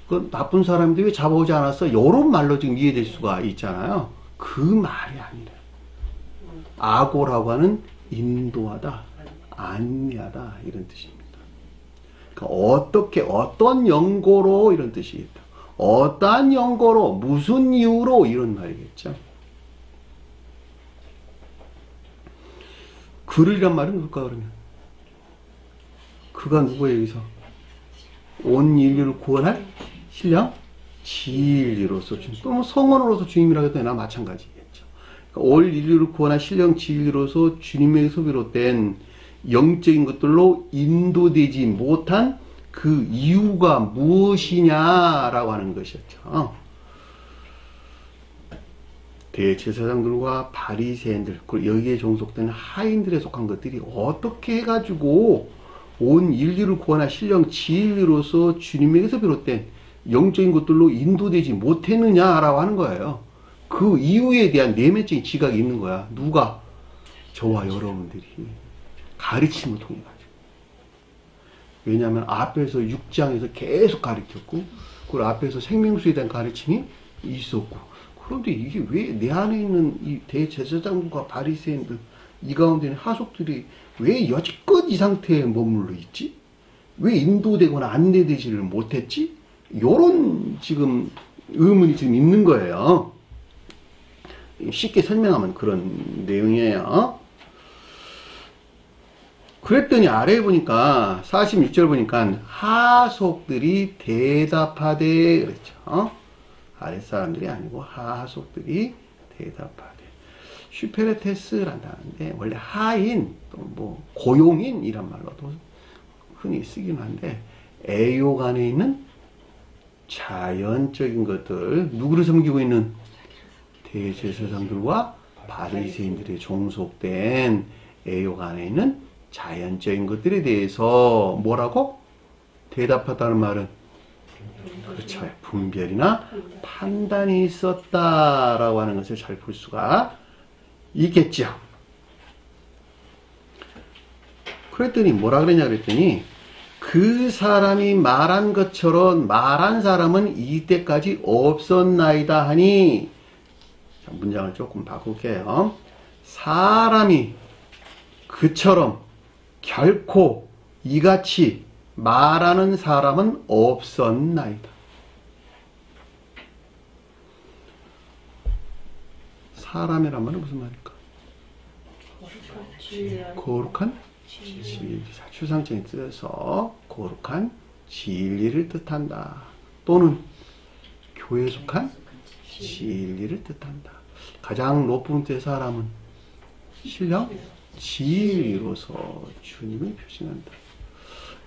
그 나쁜 사람들이 왜 잡아오지 않았어? 이런 말로 지금 이해될 수가 있잖아요. 그 말이 아니래. 아고라고 하는 인도하다, 안내하다 이런 뜻입니다. 그러니까 어떻게, 어떤 연고로 이런 뜻이겠다. 어떠한 연고로, 무슨 이유로 이런 말이겠죠. 그를이란 말은 누굴까 그러면? 그가 누구예요 여기서? 온 인류를 구원할 신령 진리로서 주님, 또 뭐 성원으로서 주님이라고 해도 되나 마찬가지겠죠. 그러니까 올 인류를 구원할 신령 진리로서 주님에게서 비롯된 영적인 것들로 인도되지 못한 그 이유가 무엇이냐라고 하는 것이었죠. 대제사장들과 바리새인들, 그리고 여기에 종속되는 하인들에 속한 것들이 어떻게 해가지고 온 인류를 구원할 신령 진리로서 주님에게서 비롯된 영적인 것들로 인도되지 못했느냐라고 하는 거예요. 그 이유에 대한 내면적인 지각이 있는 거야. 누가? 저와 여러분들이 가르침을 통해 가지고. 왜냐하면 앞에서 6장에서 계속 가르쳤고, 그리고 앞에서 생명수에 대한 가르침이 있었고, 그런데 이게 왜 내 안에 있는 이 대제사장과 바리새인들, 이 가운데 있는 하속들이 왜 여지껏 이 상태에 머물러 있지? 왜 인도되거나 안내되지를 못했지? 요런 지금 의문이 지금 있는 거예요. 쉽게 설명하면 그런 내용이에요. 그랬더니 아래에 보니까 46절 보니까 하속들이 대답하되 그랬죠. 아랫사람들이 아니고 하속들이 대답하되. 슈페레테스란다는데 원래 하인 또 뭐 고용인 이란 말로도 흔히 쓰긴 한데, 애욕 안에 있는 자연적인 것들, 누구를 섬기고 있는 대제사장들과 바리새인들의 종속된 애욕 안에 있는 자연적인 것들에 대해서 뭐라고 대답하다는 말은, 그렇죠, 분별이나 판단이 있었다라고 하는 것을 잘 볼 수가 있겠죠. 그랬더니 뭐라 그랬냐 그랬더니, 그 사람이 말한 것처럼 말한 사람은 이때까지 없었나이다 하니, 자, 문장을 조금 바꿀게요. 사람이 그처럼 결코 이같이 말하는 사람은 없었나이다. 사람이란 말은 무슨 말일까? 거룩한 진리. 추상적인 뜻에서 거룩한 진리를 뜻한다. 또는 교회에 속한 진리를 뜻한다. 가장 높은 뜻의 사람은 신령 진리로서 주님을 표시한다.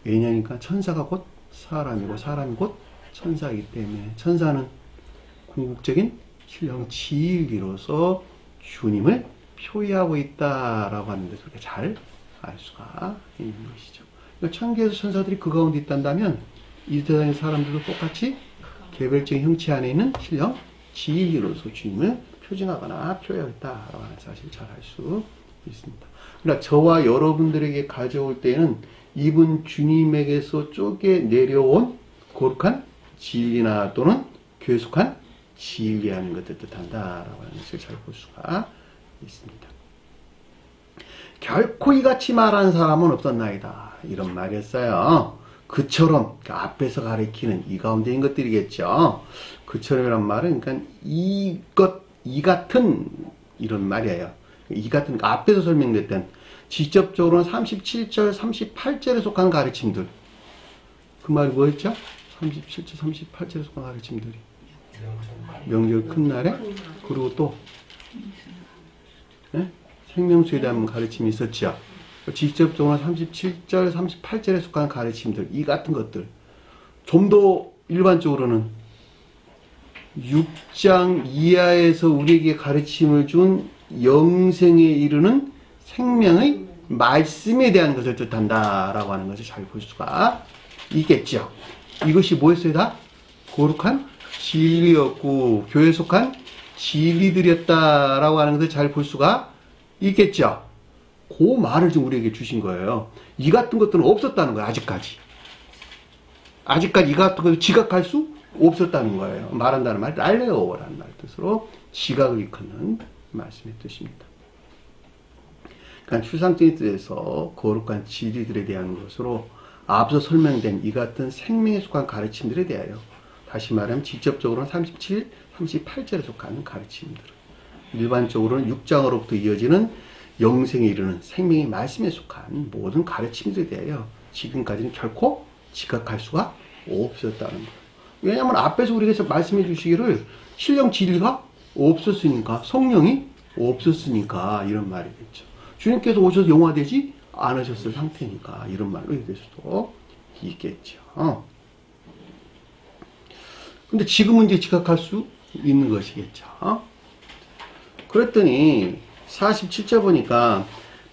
왜냐니까 천사가 곧 사람이고 사람이 곧 천사이기 때문에 천사는 궁극적인 신령 진리로서 주님을 표의하고 있다라고 하는데 그렇게 잘 알 수가 있는 것이죠. 그러니까 천계에서 천사들이 그 가운데 있단다면 이 세상의 사람들도 똑같이 개별적인 형체 안에 있는 신령 진리로서 주님을 표징하거나 표현하고 있다라고 하는 사실 잘 알 수 있습니다. 그러나 저와 여러분들에게 가져올 때는 이분 주님에게서 쪼개 내려온 거룩한 진리나 또는 교회에 속한 진리하는 것을 뜻한다라고 하는 것을 잘 볼 수가 있습니다. 결코 이같이 말하는 사람은 없었나이다. 이런 말이었어요. 그처럼 앞에서 가리키는 이 가운데인 것들이겠죠. 그처럼이란 말은 그러니까 이 같은 이런 말이에요. 이 같은 앞에서 설명됐던 직접적으로는 37절, 38절에 속한 가르침들. 그 말이 뭐였죠? 37절, 38절에 속한 가르침들이. 명절 큰 날에, 그리고 또 네? 생명수에 대한 가르침이 있었죠. 직접적으로 37절, 38절에 속한 가르침들, 이 같은 것들. 좀 더 일반적으로는 6장 이하에서 우리에게 가르침을 준 영생에 이르는 생명의 말씀에 대한 것을 뜻한다라고 하는 것을 잘 볼 수가 있겠죠. 이것이 뭐였어요? 다 거룩한 진리였고 교회에 속한 진리들이었다라고 하는 것을 잘 볼 수가 있겠죠. 그 말을 지금 우리에게 주신 거예요. 이 같은 것들은 없었다는 거예요. 아직까지 이 같은 것을 지각할 수 없었다는 거예요. 말한다는 말, 알레오라는 말 뜻으로 지각을 일컫는 말씀의 뜻입니다. 그러니까 추상적인 뜻에서 거룩한 진리들에 대한 것으로 앞서 설명된 이 같은 생명에 속한 가르침들에 대하여 다시 말하면 직접적으로는 37, 38절에 속한 가르침들, 일반적으로는 6장으로부터 이어지는 영생에 이르는 생명의 말씀에 속한 모든 가르침들에 대하여 지금까지는 결코 지각할 수가 없었다는 거예요. 왜냐하면 앞에서 우리가 말씀해 주시기를 신령 진리가 없었으니까, 성령이 없었으니까 이런 말이겠죠. 주님께서 오셔서 영화되지 않으셨을 상태니까 이런 말로 얘기할 수도 있겠죠. 근데 지금은 이제 지각할 수 있는 것이겠죠. 그랬더니 47절 보니까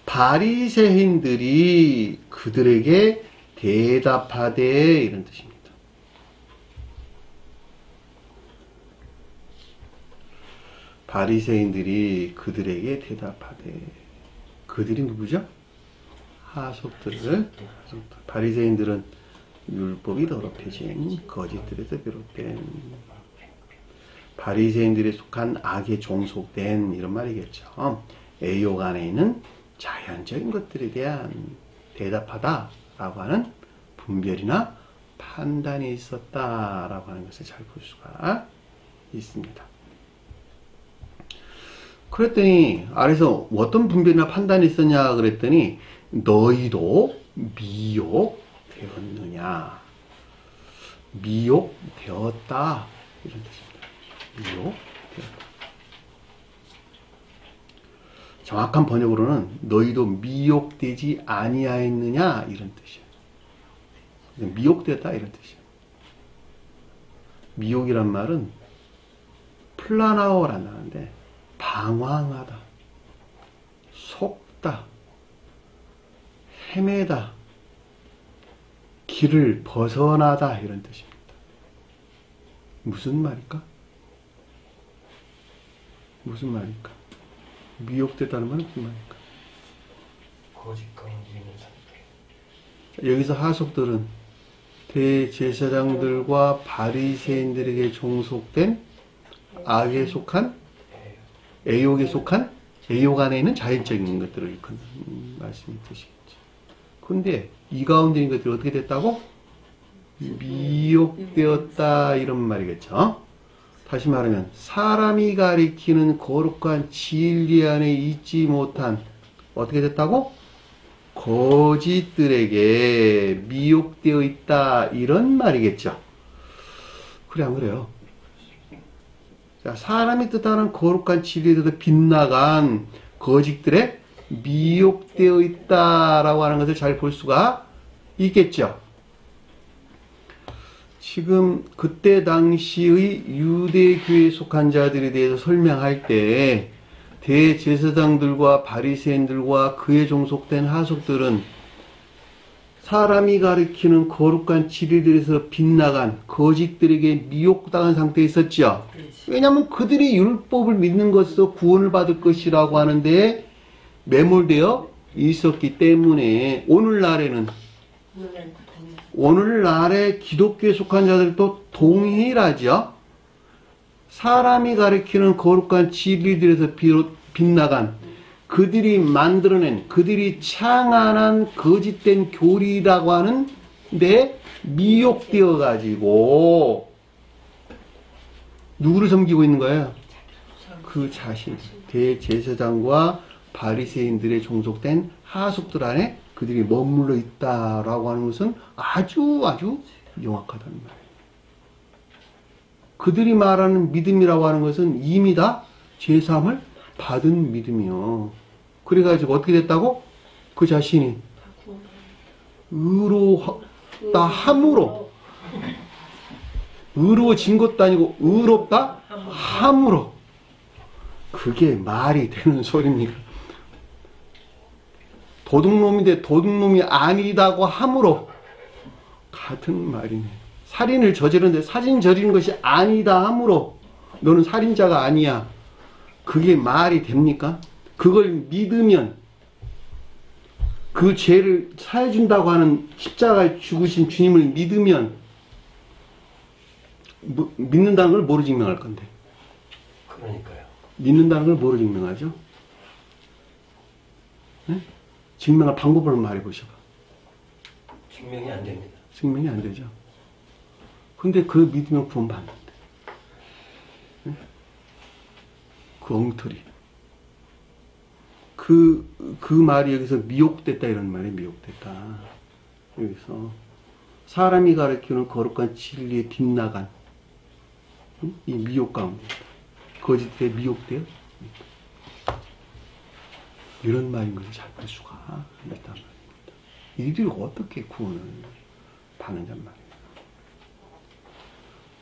바리새인들이 그들에게 대답하되 이런 뜻입니다. 바리새인들이 그들에게 대답하되, 그들이 누구죠? 하속들. 바리새인들은 율법이 더럽혀진 거짓들에서 비롯된 바리새인들에 속한 악에 종속된 이런 말이겠죠. 애욕 안에 있는 자연적인 것들에 대한 대답하다라고 하는 분별이나 판단이 있었다라고 하는 것을 잘 볼 수가 있습니다. 그랬더니 아래서 어떤 분별이나 판단이 있었냐 그랬더니 너희도 미혹되었느냐, 미혹되었다 이런 뜻입니다. 미혹되었다. 정확한 번역으로는 너희도 미혹되지 아니하였느냐 이런 뜻이에요. 미혹되었다 이런 뜻이에요. 미혹이란 말은 플라나오라는 말인데 방황하다, 속다, 헤매다, 길을 벗어나다 이런 뜻입니다. 무슨 말일까? 무슨 말일까? 미혹되다는 말은 무슨 말일까? 거짓 가운데 있는 상태. 여기서 하속들은 대제사장들과 바리새인들에게 종속된 악에 속한, 애욕에 속한, 애욕 안에 있는 자연적인 것들을 일컫는 말씀이 뜻이겠죠. 근데 이 가운데 있는 것들이 어떻게 됐다고? 미혹되었다 이런 말이겠죠. 다시 말하면 사람이 가리키는 거룩한 진리 안에 있지 못한, 어떻게 됐다고? 거짓들에게 미혹되어 있다 이런 말이겠죠. 그래 안 그래요? 자, 사람이 뜻하는 거룩한 진리에 대해서 빗나간 거짓들에 미혹되어 있다라고 하는 것을 잘 볼 수가 있겠죠. 지금 그때 당시의 유대교에 속한 자들에 대해서 설명할 때 대제사장들과 바리새인들과 그에 종속된 하속들은 사람이 가리키는 거룩한 진리들에서 빗나간 거짓들에게 미혹당한 상태에 있었죠. 왜냐하면 그들이 율법을 믿는 것에서 구원을 받을 것이라고 하는데 매몰되어 있었기 때문에 오늘날에 기독교에 속한 자들도 동일하죠. 사람이 가리키는 거룩한 진리들에서 빗나간 그들이 만들어낸, 그들이 창안한 거짓된 교리라고 하는데 미혹되어 가지고 누구를 섬기고 있는 거예요? 그 자신, 대제사장과 바리새인들의 종속된 하속들 안에 그들이 머물러 있다라고 하는 것은 아주 명확하다는 말이에요. 그들이 말하는 믿음이라고 하는 것은 이미 다 제사함을 받은 믿음이요. 그래가지고 어떻게 됐다고? 그 자신이 의롭다 함으로, 의로워진 것도 아니고 의롭다 함으로. 그게 말이 되는 소리입니까? 도둑놈인데 도둑놈이 아니다고 함으로. 같은 말이네. 살인을 저지르는데 살인 저지르는 것이 아니다 함으로 너는 살인자가 아니야. 그게 말이 됩니까? 그걸 믿으면, 그 죄를 사해준다고 하는 십자가에 죽으신 주님을 믿으면, 믿는다는 걸 뭐로 증명할 건데? 그러니까요. 믿는다는 걸 뭐로 증명하죠? 네? 증명할 방법을 말해보셔봐. 증명이 안 됩니다. 증명이 안 되죠. 근데 그 믿으면 구원받는데. 네? 그 엉터리. 그 말이 여기서 미혹됐다 이런 말이 미혹됐다. 여기서 사람이 가르치는 거룩한 진리에 빗나간 이 미혹 가운데 거짓에 미혹되어 이런 말인 것을 잘 볼 수가 있단 말입니다. 이들이 어떻게 구원을 받느냐 말이에요.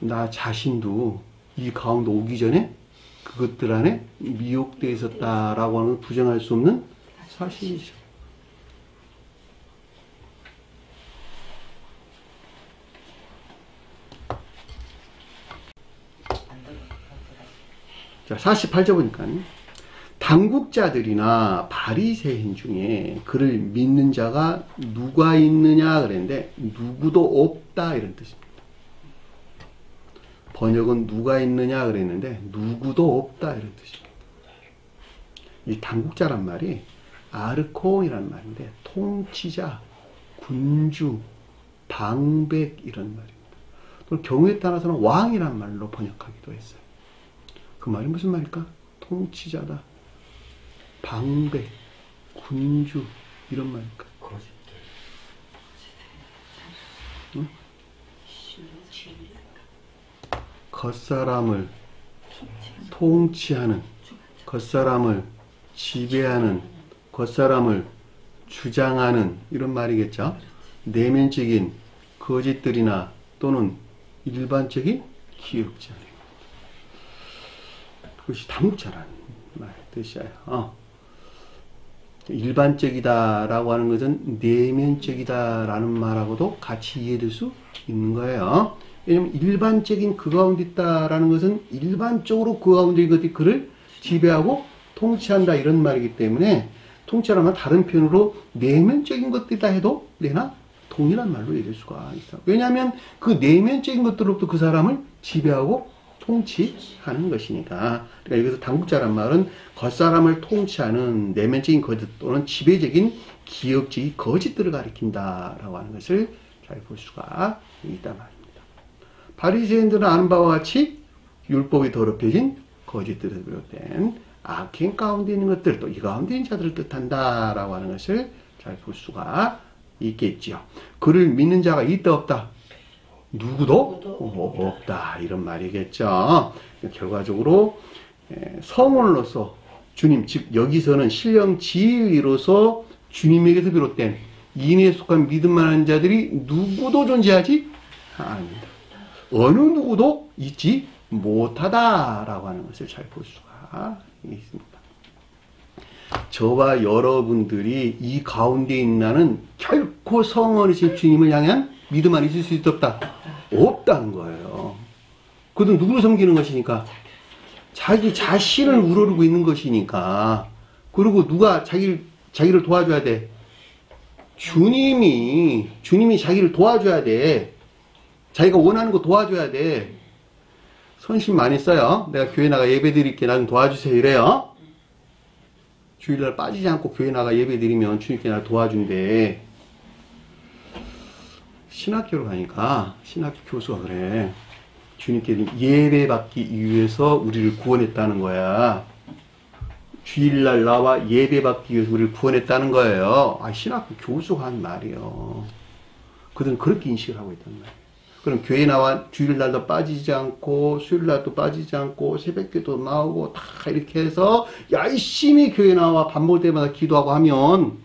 나 자신도 이 가운데 오기 전에 그것들 안에 미혹되어 있었다라고 하는 건 부정할 수 없는 사실이죠. 자, 48절 보니까 당국자들이나 바리새인 중에 그를 믿는 자가 누가 있느냐 그랬는데 누구도 없다 이런 뜻입니다. 번역은 누가 있느냐 그랬는데 누구도 없다 이런 뜻입니다. 이 당국자란 말이 아르콘이라는 말인데 통치자, 군주, 방백 이런 말입니다. 또 경우에 따라서는 왕이란 말로 번역하기도 했어요. 그 말이 무슨 말일까? 통치자다, 방백, 군주 이런 말일까? 거짓들. 응? 겉사람을 통치하는, 겉사람을 지배하는, 겉사람을 주장하는 이런 말이겠죠. 내면적인 거짓들이나 또는 일반적인 기업자. 그것이 당국자라는 말 뜻이에요. 일반적이다라고 하는 것은 내면적이다라는 말하고도 같이 이해될 수 있는 거예요. 왜냐하면 일반적인 그 가운데 있다라는 것은 일반적으로 그 가운데 있는 그를 지배하고 통치한다 이런 말이기 때문에 통치라면 다른 표현으로 내면적인 것들이다 해도 내나 동일한 말로 얘기할 수가 있어요. 왜냐하면 그 내면적인 것들로부터 그 사람을 지배하고 통치하는 것이니까. 그러니까 여기서 당국자란 말은 겉사람을 통치하는 내면적인 거짓 또는 지배적인 기업적인 거짓들을 가리킨다라고 하는 것을 잘 볼 수가 있단 말입니다. 바리새인들은 아는 바와 같이 율법이 더럽혀진 거짓들에서 비롯된 악행 가운데 있는 것들, 또 이 가운데 있는 자들을 뜻한다라고 하는 것을 잘 볼 수가 있겠지요. 그를 믿는 자가 있다 없다? 누구도 없다 이런 말이겠죠. 결과적으로 성원으로서 주님, 즉 여기서는 신령 지위로서 주님에게서 비롯된 인에 속한 믿음만한 자들이 누구도 존재하지 않는다. 어느 누구도 있지 못하다라고 하는 것을 잘 볼 수가 있습니다. 저와 여러분들이 이 가운데 있나는 결코 성원이신 주님을 향한 믿음 안 있을 수 없다. 없다는 거예요. 그것은 누구를 섬기는 것이니까? 자기 자신을 우러르고 있는 것이니까. 그리고 누가 자기를 도와줘야 돼? 주님이 자기를 도와줘야 돼. 자기가 원하는 거 도와줘야 돼. 선심 많이 써요. 내가 교회 나가 예배 드릴게. 나 좀 도와주세요. 이래요. 주일날 빠지지 않고 교회 나가 예배 드리면 주님께 나 도와준대. 신학교를 가니까 신학교 교수가 그래. 주님께 예배 받기 위해서 우리를 구원했다는 거야. 주일날 나와 예배 받기 위해서 우리를 구원했다는 거예요. 신학교 교수가 한 말이에요. 그들은 그렇게 인식을 하고 있단 말이에요. 그럼 교회 나와 주일날도 빠지지 않고 수요일날도 빠지지 않고 새벽기도 나오고 다 이렇게 해서 열심히 교회 나와 밥 먹을 때마다 기도하고 하면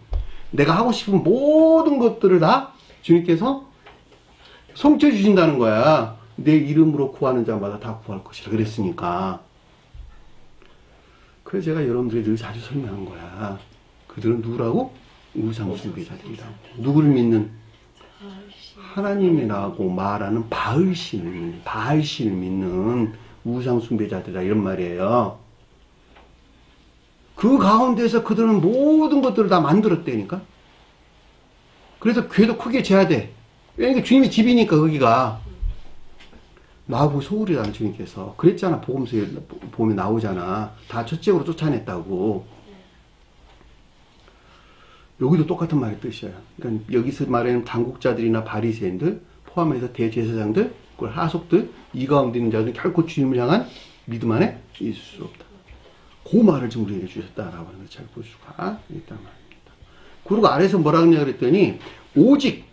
내가 하고 싶은 모든 것들을 다 주님께서 성취해 주신다는 거야. 내 이름으로 구하는 자마다 다 구할 것이라 그랬으니까. 그래서 제가 여러분들이 늘 자주 설명한 거야. 그들은 누구라고? 우상숭배자들이라고. 누구를 믿는? 하나님이라고 말하는 바알신을 믿는 우상숭배자들이라 이런 말이에요. 그 가운데서 그들은 모든 것들을 다 만들었다니까. 그래서 교회도 크게 재야 돼. 왜냐면 주님의 집이니까 거기가. 나하고 소울이라는 주님께서 그랬잖아. 복음서에 보면 나오잖아. 다 첫째로 쫓아냈다고. 여기도 똑같은 말의 뜻이에요. 그러니까 여기서 말하는 당국자들이나 바리새인들 포함해서 대제사장들, 그 하속들, 이 가운데 있는 자들은 결코 주님을 향한 믿음 안에 있을 수 없다. 그 말을 지금 우리에게 주셨다라고 하는 걸 잘 볼 수가 있단 말입니다. 그리고 아래서 뭐라 그러냐 그랬더니 오직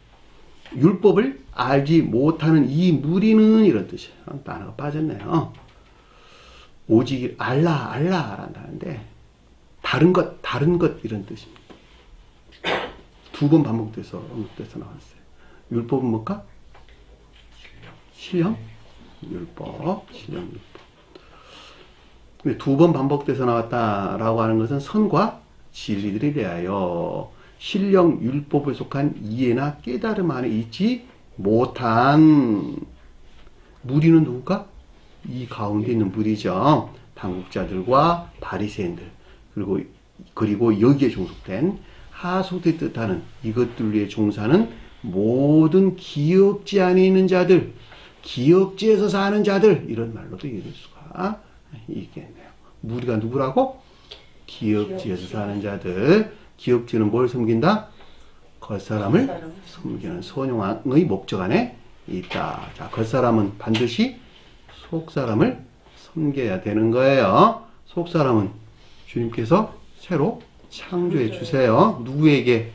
율법을 알지 못하는 이 무리는 이런 뜻이에요. 단어가 빠졌네요. 오직 알라란다는데 다른 것 이런 뜻입니다. 두 번 반복돼서 나왔어요. 율법은 뭘까? 신령? 율법. 두 번 반복돼서 나왔다라고 하는 것은 선과 진리들에 대하여 신령 율법에 속한 이해나 깨달음 안에 있지 못한 무리는 누굴까? 이 가운데 있는 무리죠. 당국자들과 바리새인들 그리고 여기에 종속된 하소대 뜻하는 이것들 위에 종사는 모든 기업지 안에 있는 자들, 기업지에서 사는 자들 이런 말로도 이해될 수가 있겠네요. 무리가 누구라고? 기업지에서 사는 자들. 기업지는 뭘 섬긴다? 겉사람을 섬기는 선용의 목적 안에 있다. 자, 겉사람은 반드시 속사람을 섬겨야 되는 거예요. 속사람은 주님께서 새로 창조해 주세요. 누구에게?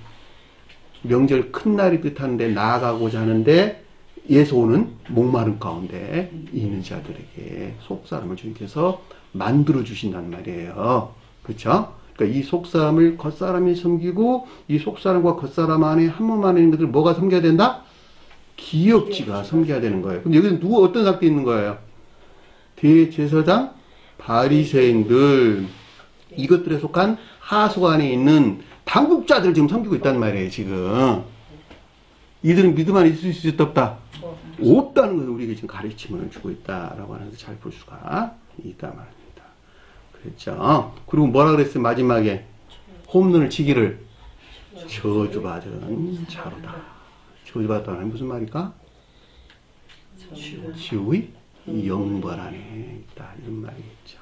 명절 큰 날이 뜻하는데 나아가고자 하는데 예서 오는 목마른 가운데 있는 자들에게 속사람을 주님께서 만들어 주신단 말이에요. 그렇죠? 그러니까 이 속사람을 겉사람이 섬기고 이 속사람과 겉사람 안에 한 몸 안에 있는 것들 뭐가 섬겨야 된다? 기업지가 섬겨야 되는 거예요. 근데 여기는 누구 어떤 상태에 있는 거예요? 대제사장, 바리새인들 이것들에 속한 하속 안에 있는 당국자들 지금 섬기고 있단 말이에요. 지금 이들은 믿음 안에 있을 수 있다 없다? 없다는 것을 우리에게 지금 가르침을 주고 있다라고 하는 것을 잘 볼 수가 있단 말입니다. 그랬죠. 그리고 뭐라 그랬어요? 마지막에 홈런을 치기를 저주받은 자로다. 저주받았다는 무슨 말일까? 지옥의 영벌 안에 있다 이런 말이겠죠.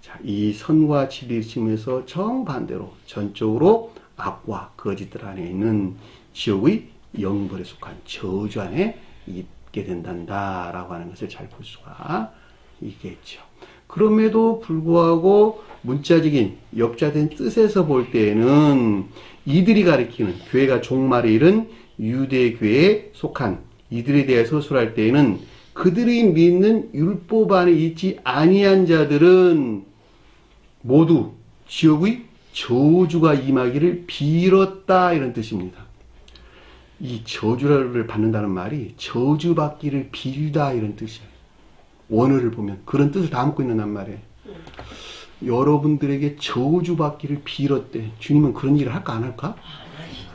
자, 이 선과 진리심에서 정반대로 전적으로 악과 거짓들 안에 있는 지옥의 영벌에 속한 저주 안에 있게 된단다라고 하는 것을 잘 볼 수가 있겠죠. 그럼에도 불구하고 문자적인 역자된 뜻에서 볼 때에는 이들이 가리키는 교회가 종말에 이른 유대교회에 속한 이들에 대해 서술할 때에는 그들이 믿는 율법 안에 있지 아니한 자들은 모두 지옥의 저주가 임하기를 빌었다 이런 뜻입니다. 이 저주를 받는다는 말이 저주받기를 빌다 이런 뜻이에요. 원어를 보면 그런 뜻을 담고 있는 말이에요. 여러분들에게 저주받기를 빌었대. 주님은 그런 일을 할까 안 할까?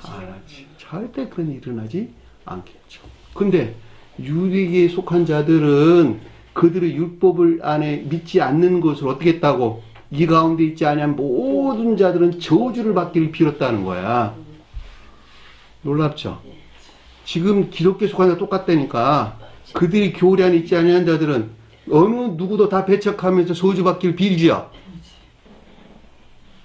안 하지. 절대 그런 일이 일어나지 않겠죠. 근데 유대교에 속한 자들은 그들의 율법을 안에 믿지 않는 것을 어떻게 했다고? 이 가운데 있지 아니한 모든 자들은 저주를 받기를 빌었다는 거야. 놀랍죠? 지금 기독교에 속한 자 똑같다니까. 그들이 교리 안에 있지 아니한 자들은 어느 누구도 다 배척하면서 저주받기를 빌지요.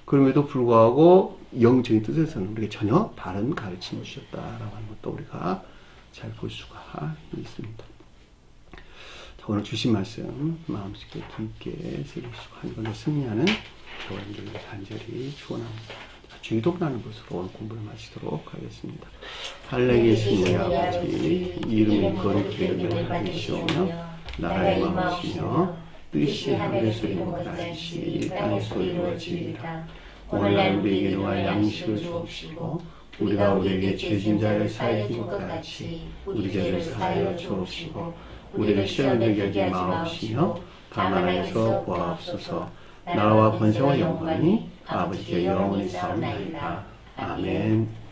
그럼에도 불구하고 영적인 뜻에서는 우리가 전혀 다른 가르침을 주셨다라고 하는 것도 우리가 잘 볼 수가 있습니다. 자, 오늘 주신 말씀 마음속에 깊게 새길 수가 이번에 승리하는 여러분들에게 간절히 축원합니다. 주의독 나는 것으로 오늘 공부를 마치도록 하겠습니다. 하늘에 계신 우리 아버지, 이름이 거룩히 여겨주시오며 나라의 마음이시며 뜻이 하늘에서 이루어지듯이 땅에서 이루어지리이다. 오늘날 우리에게 노할 양식을 주옵시고 우리가 우리에게 죄진 자를 사하여 것 같이 우리 죄를 사하여 주옵시고 우리를 시험에 들게 하지 마옵시며 다만 하여서 구하옵소서. 나라와 권세와 영광이 아버지께 영원히 사옵나이다. 아멘.